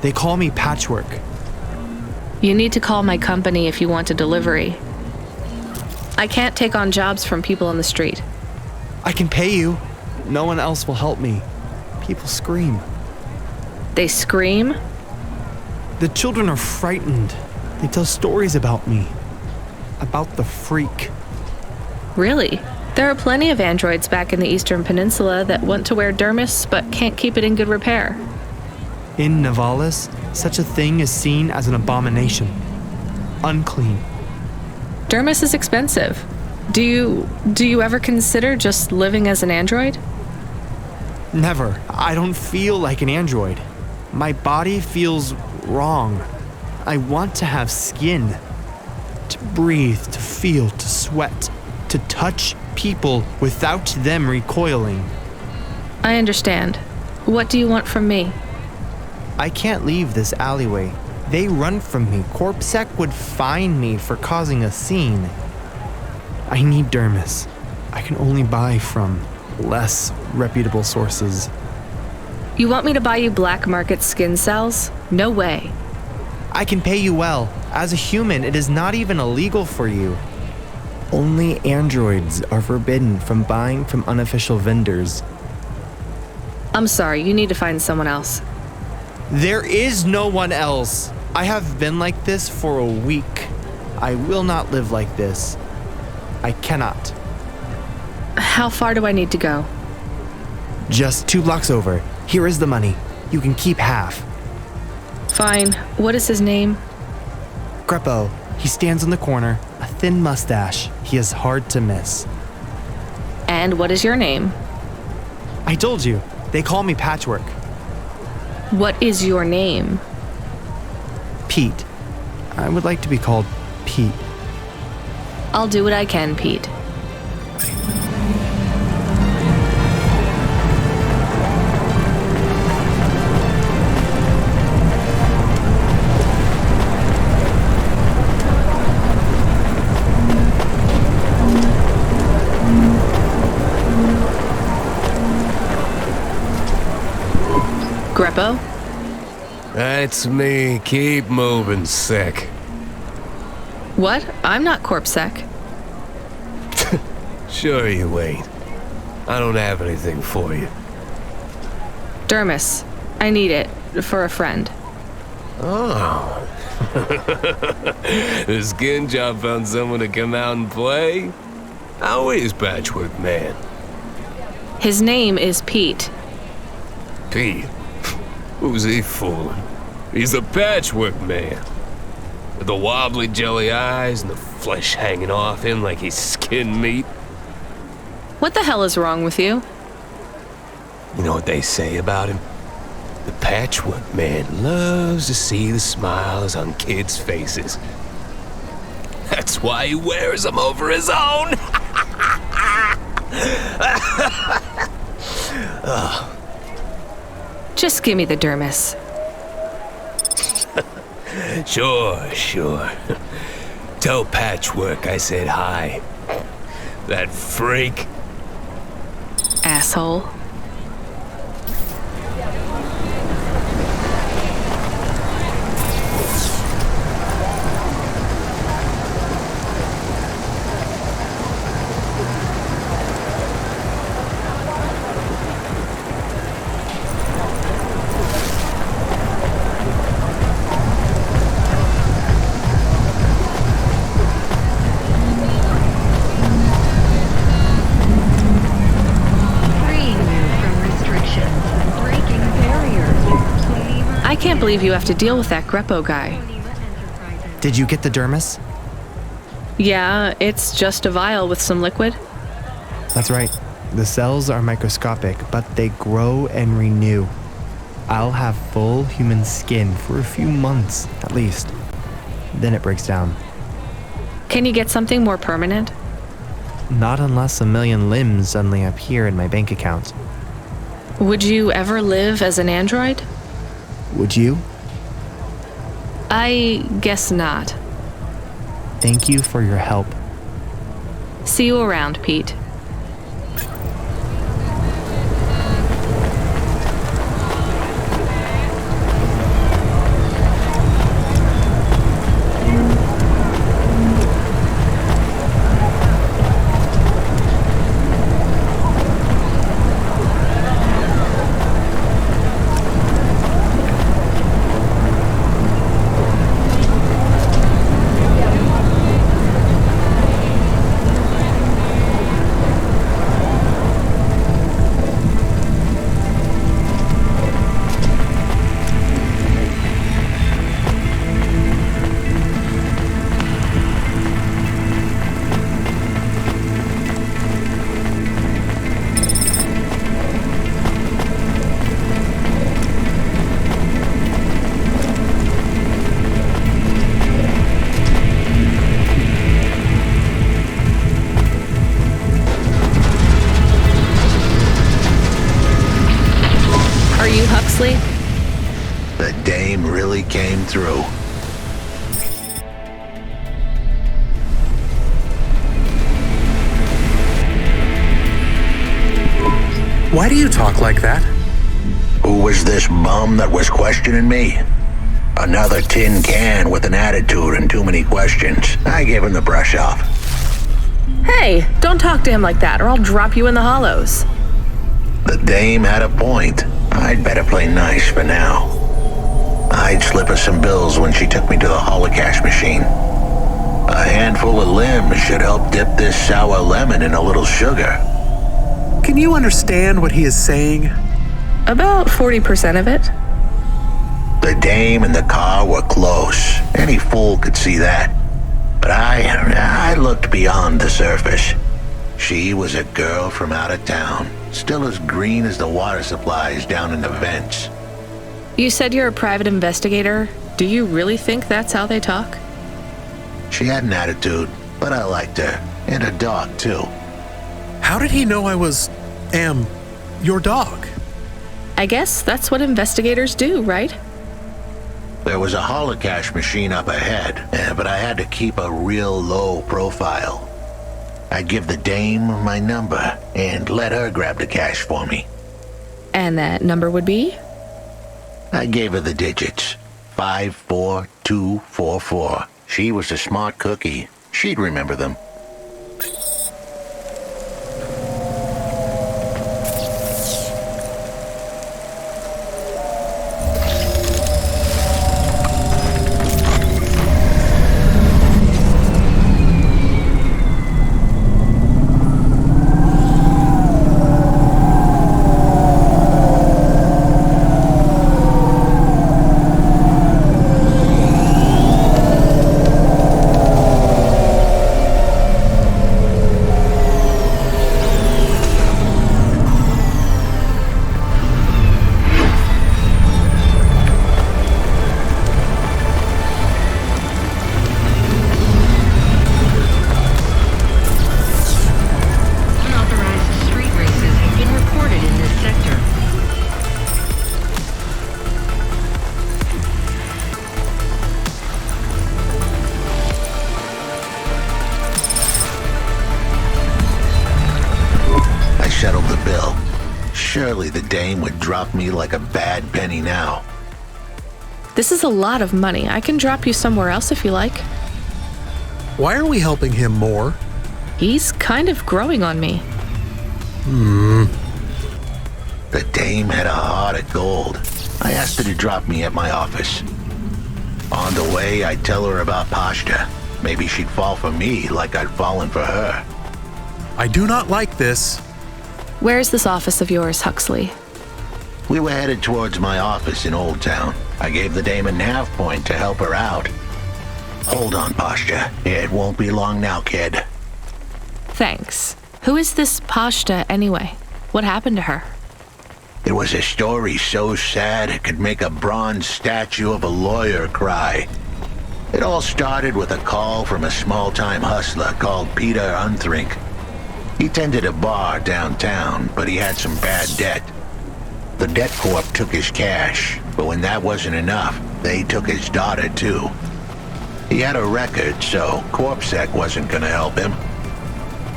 They call me Patchwork. You need to call my company if you want a delivery. I can't take on jobs from people on the street. I can pay you. No one else will help me. People scream. They scream? The children are frightened. They tell stories about me. About the freak. Really? There are plenty of androids back in the Eastern Peninsula that want to wear dermis but can't keep it in good repair. In Navalis, such a thing is seen as an abomination. Unclean. Dermis is expensive. Do you ever consider just living as an android? Never. I don't feel like an android. My body feels wrong. I want to have skin. To breathe, to feel, to sweat, to touch people without them recoiling. I understand. What do you want from me? I can't leave this alleyway. They run from me. Corpsec would fine me for causing a scene. I need dermis. I can only buy from less reputable sources. You want me to buy you black market skin cells? No way. I can pay you well. As a human, it is not even illegal for you. Only androids are forbidden from buying from unofficial vendors. I'm sorry, you need to find someone else. There is no one else. I have been like this for a week. I will not live like this. I cannot. How far do I need to go? Just 2 blocks over. Here is the money. You can keep half. Fine. What is his name? Greppo. He stands on the corner, a thin mustache. He is hard to miss. And what is your name? I told you. They call me Patchwork. What is your name? Pete. I would like to be called Pete. I'll do what I can, Pete. Greppo? That's me. Keep moving, sick. What? I'm not Corpsec. Sure you ain't. I don't have anything for you. Dermis. I need it. For a friend. Oh. The skin job found someone to come out and play? How is Patchwork Man? His name is Pete. Pete? Who's he fooling? He's the Patchwork Man. With the wobbly jelly eyes and the flesh hanging off him like he's skin meat. What the hell is wrong with you? You know what they say about him? The patchwork man loves to see the smiles on kids' faces. That's why he wears them over his own. Just give me the dermis. Sure. Tell Patchwork I said hi. That freak. Asshole. I can't believe you have to deal with that Greppo guy. Did you get the dermis? Yeah, it's just a vial with some liquid. That's right. The cells are microscopic, but they grow and renew. I'll have full human skin for a few months, at least. Then it breaks down. Can you get something more permanent? Not unless a million limbs suddenly appear in my bank account. Would you ever live as an android? Would you? I guess not. Thank you for your help. See you around, Pete. The dame really came through. Why do you talk like that? Who was this bum that was questioning me? Another tin can with an attitude and too many questions. I gave him the brush off. Hey, don't talk to him like that or I'll drop you in the hollows. The dame had a point. I'd better play nice for now. I'd slip her some bills when she took me to the holocash machine. A handful of limbs should help dip this sour lemon in a little sugar. Can you understand what he is saying? About 40% of it. The dame and the car were close. Any fool could see that. But I looked beyond the surface. She was a girl from out of town, still as green as the water supplies down in the vents. You said you're a private investigator. Do you really think that's how they talk? She had an attitude, but I liked her. And her dog, too. How did he know I was, your dog? I guess that's what investigators do, right? There was a holocash machine up ahead, but I had to keep a real low profile. I'd give the dame my number and let her grab the cash for me. And that number would be? I gave her the digits. 54244. She was a smart cookie. She'd remember them. the bill. Surely the dame would drop me like a bad penny now. This is a lot of money. I can drop you somewhere else if you like. Why are we helping him more? He's kind of growing on me. The dame had a heart of gold. I asked her to drop me at my office. On the way, I'd tell her about Pashta. Maybe she'd fall for me like I'd fallen for her. I do not like this. Where is this office of yours, Huxley? We were headed towards my office in Old Town. I gave the dame a nav point to help her out. Hold on, Pashta. It won't be long now, kid. Thanks. Who is this Pashta anyway? What happened to her? It was a story so sad it could make a bronze statue of a lawyer cry. It all started with a call from a small-time hustler called Peter Unthrink. He tended a bar downtown, but he had some bad debt. The debt corp took his cash, but when that wasn't enough, they took his daughter too. He had a record, so CorpSec wasn't gonna help him.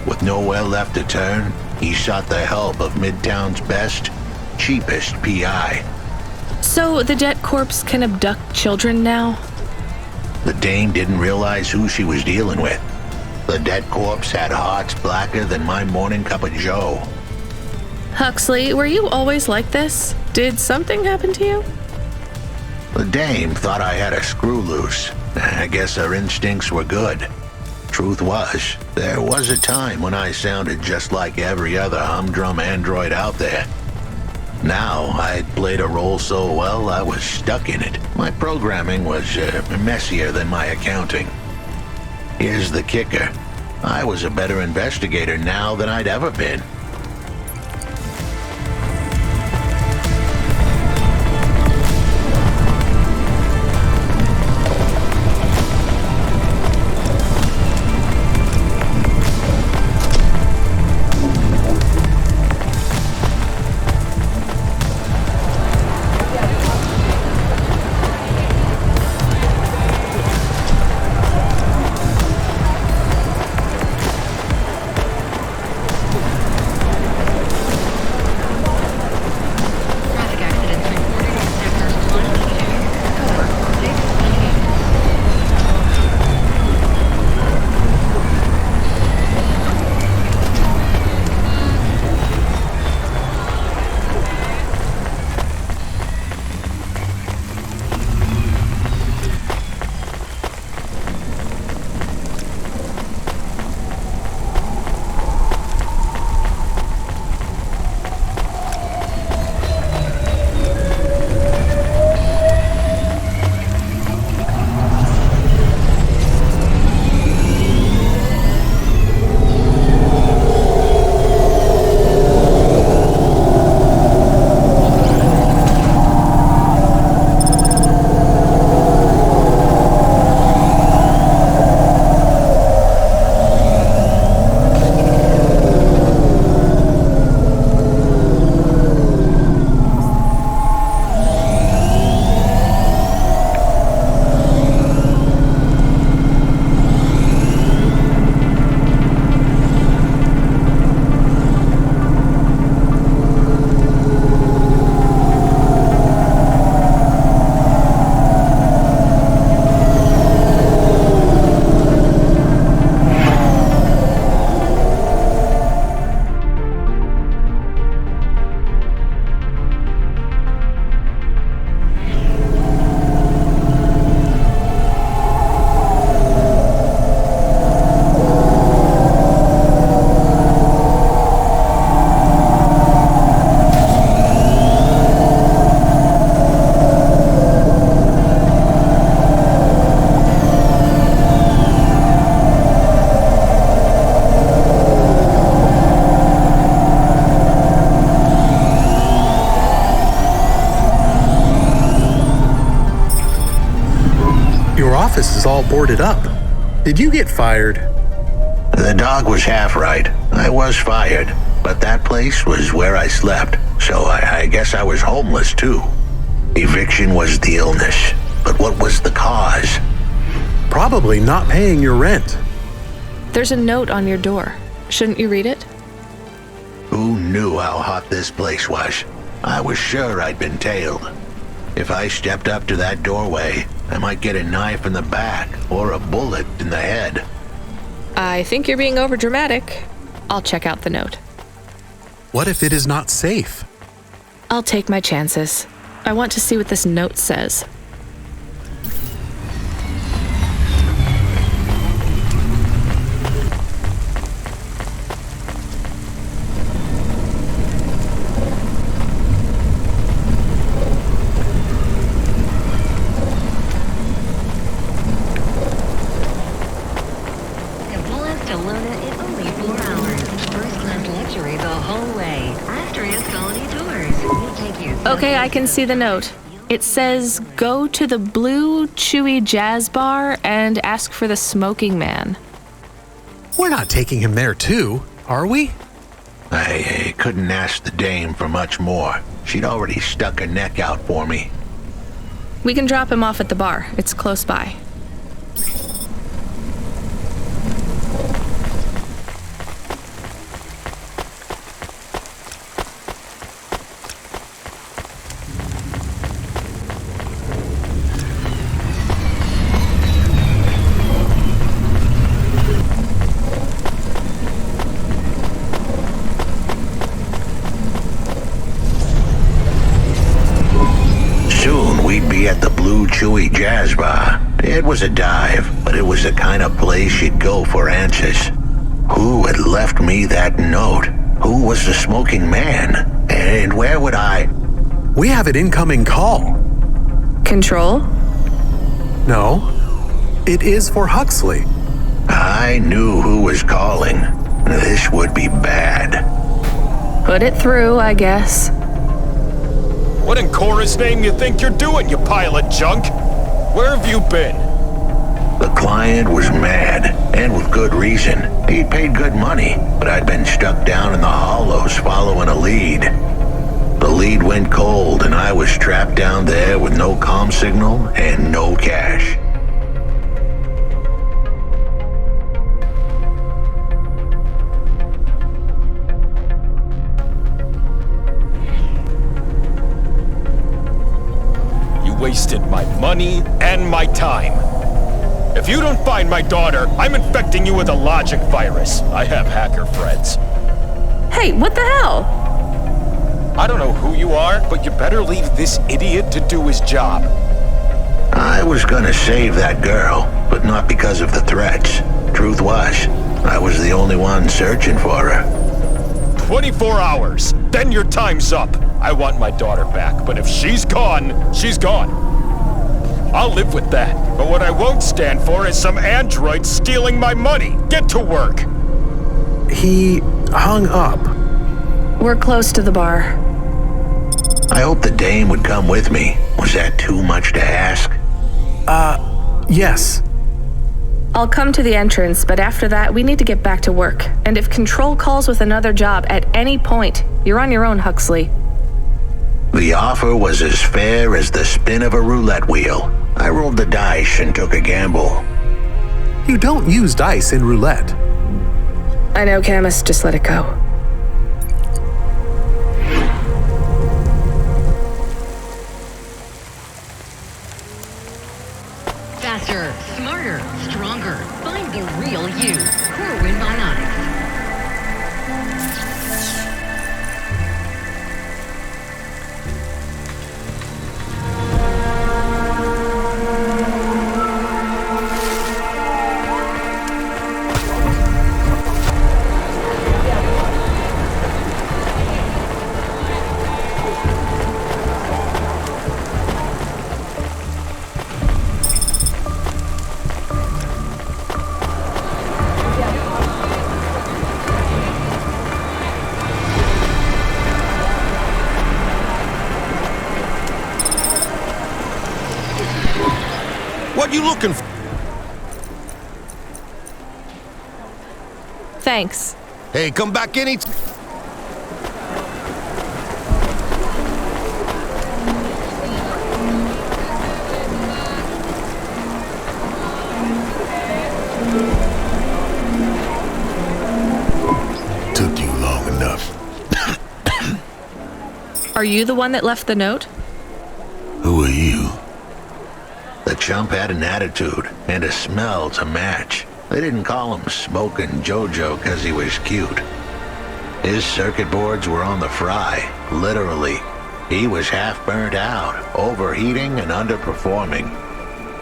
With nowhere left to turn, he sought the help of Midtown's best, cheapest PI. So the debt corpse can abduct children now? The dame didn't realize who she was dealing with. The dead corpse had hearts blacker than my morning cup of joe. Huxley, were you always like this? Did something happen to you? The dame thought I had a screw loose. I guess her instincts were good. Truth was, there was a time when I sounded just like every other humdrum android out there. Now, I'd played a role so well, I was stuck in it. My programming was messier than my accounting. Here's the kicker. I was a better investigator now than I'd ever been. office is all boarded up. Did you get fired? The dog was half right. I was fired, but that place was where I slept, so I guess I was homeless too. Eviction was the illness, but what was the cause? Probably not paying your rent. There's a note on your door. Shouldn't you read it? Who knew how hot this place was. I was sure I'd been tailed. If I stepped up to that doorway, I might get a knife in the back or a bullet in the head. I think you're being overdramatic. I'll check out the note. What if it is not safe? I'll take my chances. I want to see what this note says. Okay, I can see the note. It says, go to the Blue Chewy Jazz Bar and ask for the smoking man. We're not taking him there too, are we? I couldn't ask the dame for much more. She'd already stuck her neck out for me. We can drop him off at the bar. It's close by. At the Blue Chewy Jazz Bar. It was a dive, but it was the kind of place you'd go for answers. Who had left me that note? Who was the smoking man? And where would I... We have an incoming call. Control? No. It is for Huxley. I knew who was calling. This would be bad. Put it through, I guess. What in Cora's name you think you're doing, you pile of junk? Where have you been? The client was mad, and with good reason. He'd paid good money, but I'd been stuck down in the hollows following a lead. The lead went cold, and I was trapped down there with no comm signal and no cash. Wasted my money and my time. If you don't find my daughter, I'm infecting you with a logic virus. I have hacker friends. Hey, what the hell? I don't know who you are, but you better leave this idiot to do his job. I was gonna save that girl, but not because of the threats. Truth was, I was the only one searching for her. 24 hours, then your time's up. I want my daughter back, but if she's gone, she's gone. I'll live with that, but what I won't stand for is some android stealing my money. Get to work. He hung up. We're close to the bar. I hope the dame would come with me. Was that too much to ask? Yes. I'll come to the entrance, but after that, we need to get back to work. And if Control calls with another job at any point, you're on your own, Huxley. The offer was as fair as the spin of a roulette wheel. I rolled the dice and took a gamble. You don't use dice in roulette. I know, Camus. Just let it go. Faster, smarter, stronger. Find the real you. Corwin Bionics. What you looking for? Thanks. Hey, come back any... Took you long enough. Are you the one that left the note? Who are you? The chump had an attitude and a smell to match. They didn't call him Smoking Jojo because he was cute. His circuit boards were on the fry, literally. He was half burnt out, overheating and underperforming.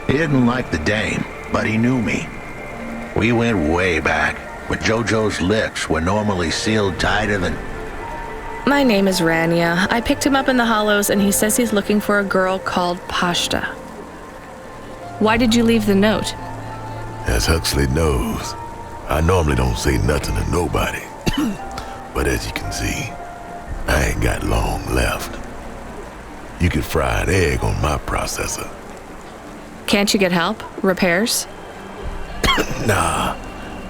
He didn't like the dame, but he knew me. We went way back, but Jojo's lips were normally sealed tighter than... My name is Rania. I picked him up in the Hollows and he says he's looking for a girl called Pashta. Why did you leave the note? As Huxley knows, I normally don't say nothing to nobody. But as you can see, I ain't got long left. You could fry an egg on my processor. Can't you get help? Repairs? Nah,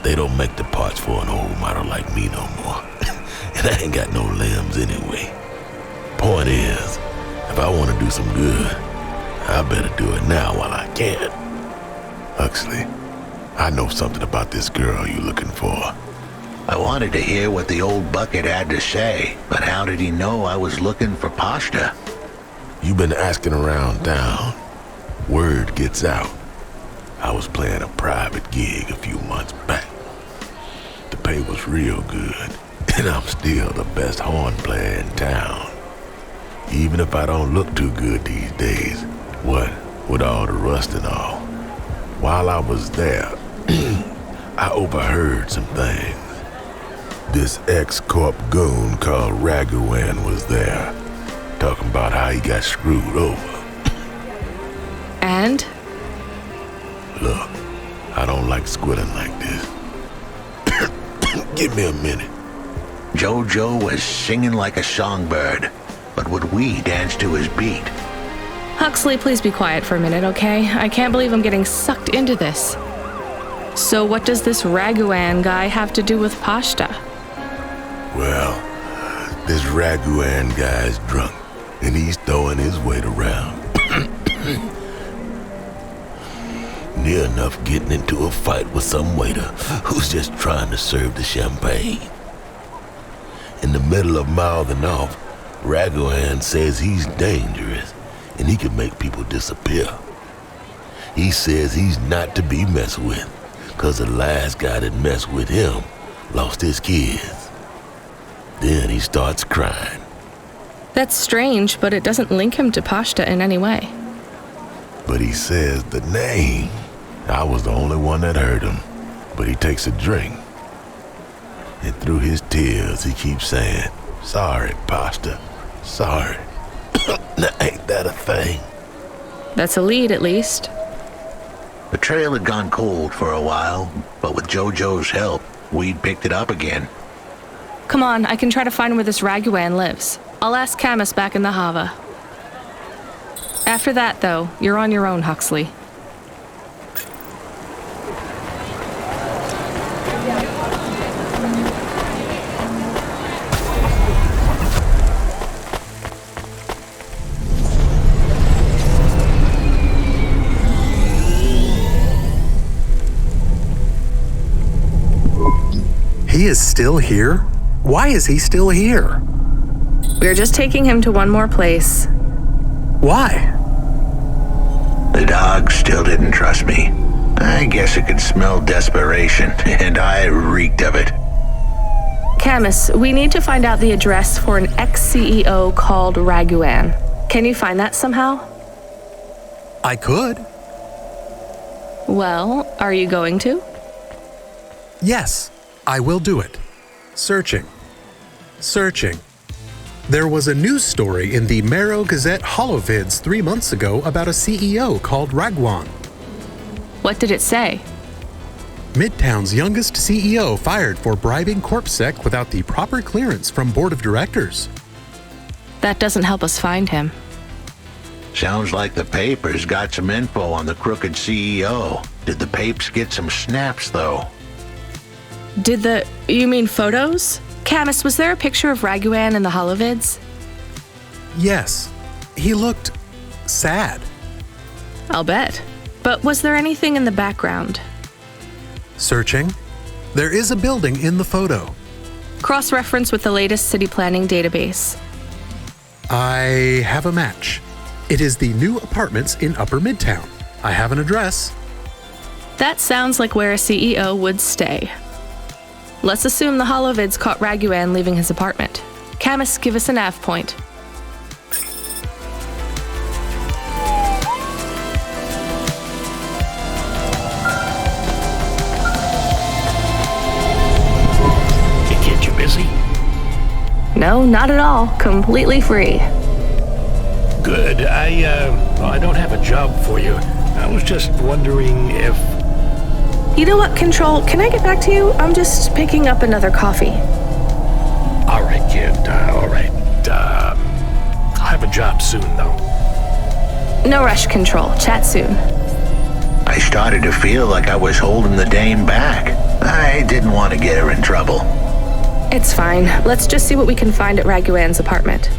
they don't make the parts for an old model like me no more. And I ain't got no limbs anyway. Point is, if I want to do some good, I better do it now while I can. Huxley, I know something about this girl you're looking for. I wanted to hear what the old bucket had to say, but how did he know I was looking for Pashta? You've been asking around town. Word gets out. I was playing a private gig a few months back. The pay was real good, and I'm still the best horn player in town. Even if I don't look too good these days, what with all the rust and all. While I was there, I overheard some things. This ex-corp goon called Raguan was there, talking about how he got screwed over. And? Look, I don't like squilling like this. Give me a minute. Jojo was singing like a songbird, but would we dance to his beat? Huxley, please be quiet for a minute, okay? I can't believe I'm getting sucked into this. So what does this Raguan guy have to do with Pashta? Well, this Raguan guy's drunk, and he's throwing his weight around. Near enough getting into a fight with some waiter who's just trying to serve the champagne. In the middle of mouthing off, Raguan says he's dangerous and he can make people disappear. He says he's not to be messed with, cause the last guy that messed with him lost his kids. Then he starts crying. That's strange, but it doesn't link him to Pashta in any way. But he says the name. I was the only one that heard him, but he takes a drink. And through his tears, he keeps saying, "Sorry, Pashta, sorry." Now, ain't that a thing? That's a lead, at least. The trail had gone cold for a while, but with Jojo's help, we'd picked it up again. Come on, I can try to find where this Raguan lives. I'll ask Camus back in the Hava. After that, though, you're on your own, Huxley. He is still here? Why is he still here? We're just taking him to one more place. Why? The dog still didn't trust me. I guess it could smell desperation, and I reeked of it. Camus, we need to find out the address for an ex-CEO called Raguan. Can you find that somehow? I could. Well, are you going to? Yes, I will do it. Searching. There was a news story in the Marrow Gazette Holovids 3 months ago about a CEO called Raguan. What did it say? Midtown's youngest CEO fired for bribing CorpSec without the proper clearance from board of directors. That doesn't help us find him. Sounds like the papers got some info on the crooked CEO. Did the papes get some snaps, though? You mean photos? Camus, was there a picture of Raguan in the Holovids? Yes. He looked sad. I'll bet. But was there anything in the background? Searching. There is a building in the photo. Cross-reference with the latest city planning database. I have a match. It is the new apartments in Upper Midtown. I have an address. That sounds like where a CEO would stay. Let's assume the holovids caught Raguan leaving his apartment. Camus, give us a nav point. Get you busy? No, not at all. Completely free. Good. I don't have a job for you. I was just wondering if... You know what, Control? Can I get back to you? I'm just picking up another coffee. All right, kid. All right. I'll have a job soon, though. No rush, Control. Chat soon. I started to feel like I was holding the dame back. I didn't want to get her in trouble. It's fine. Let's just see what we can find at Raguan's apartment.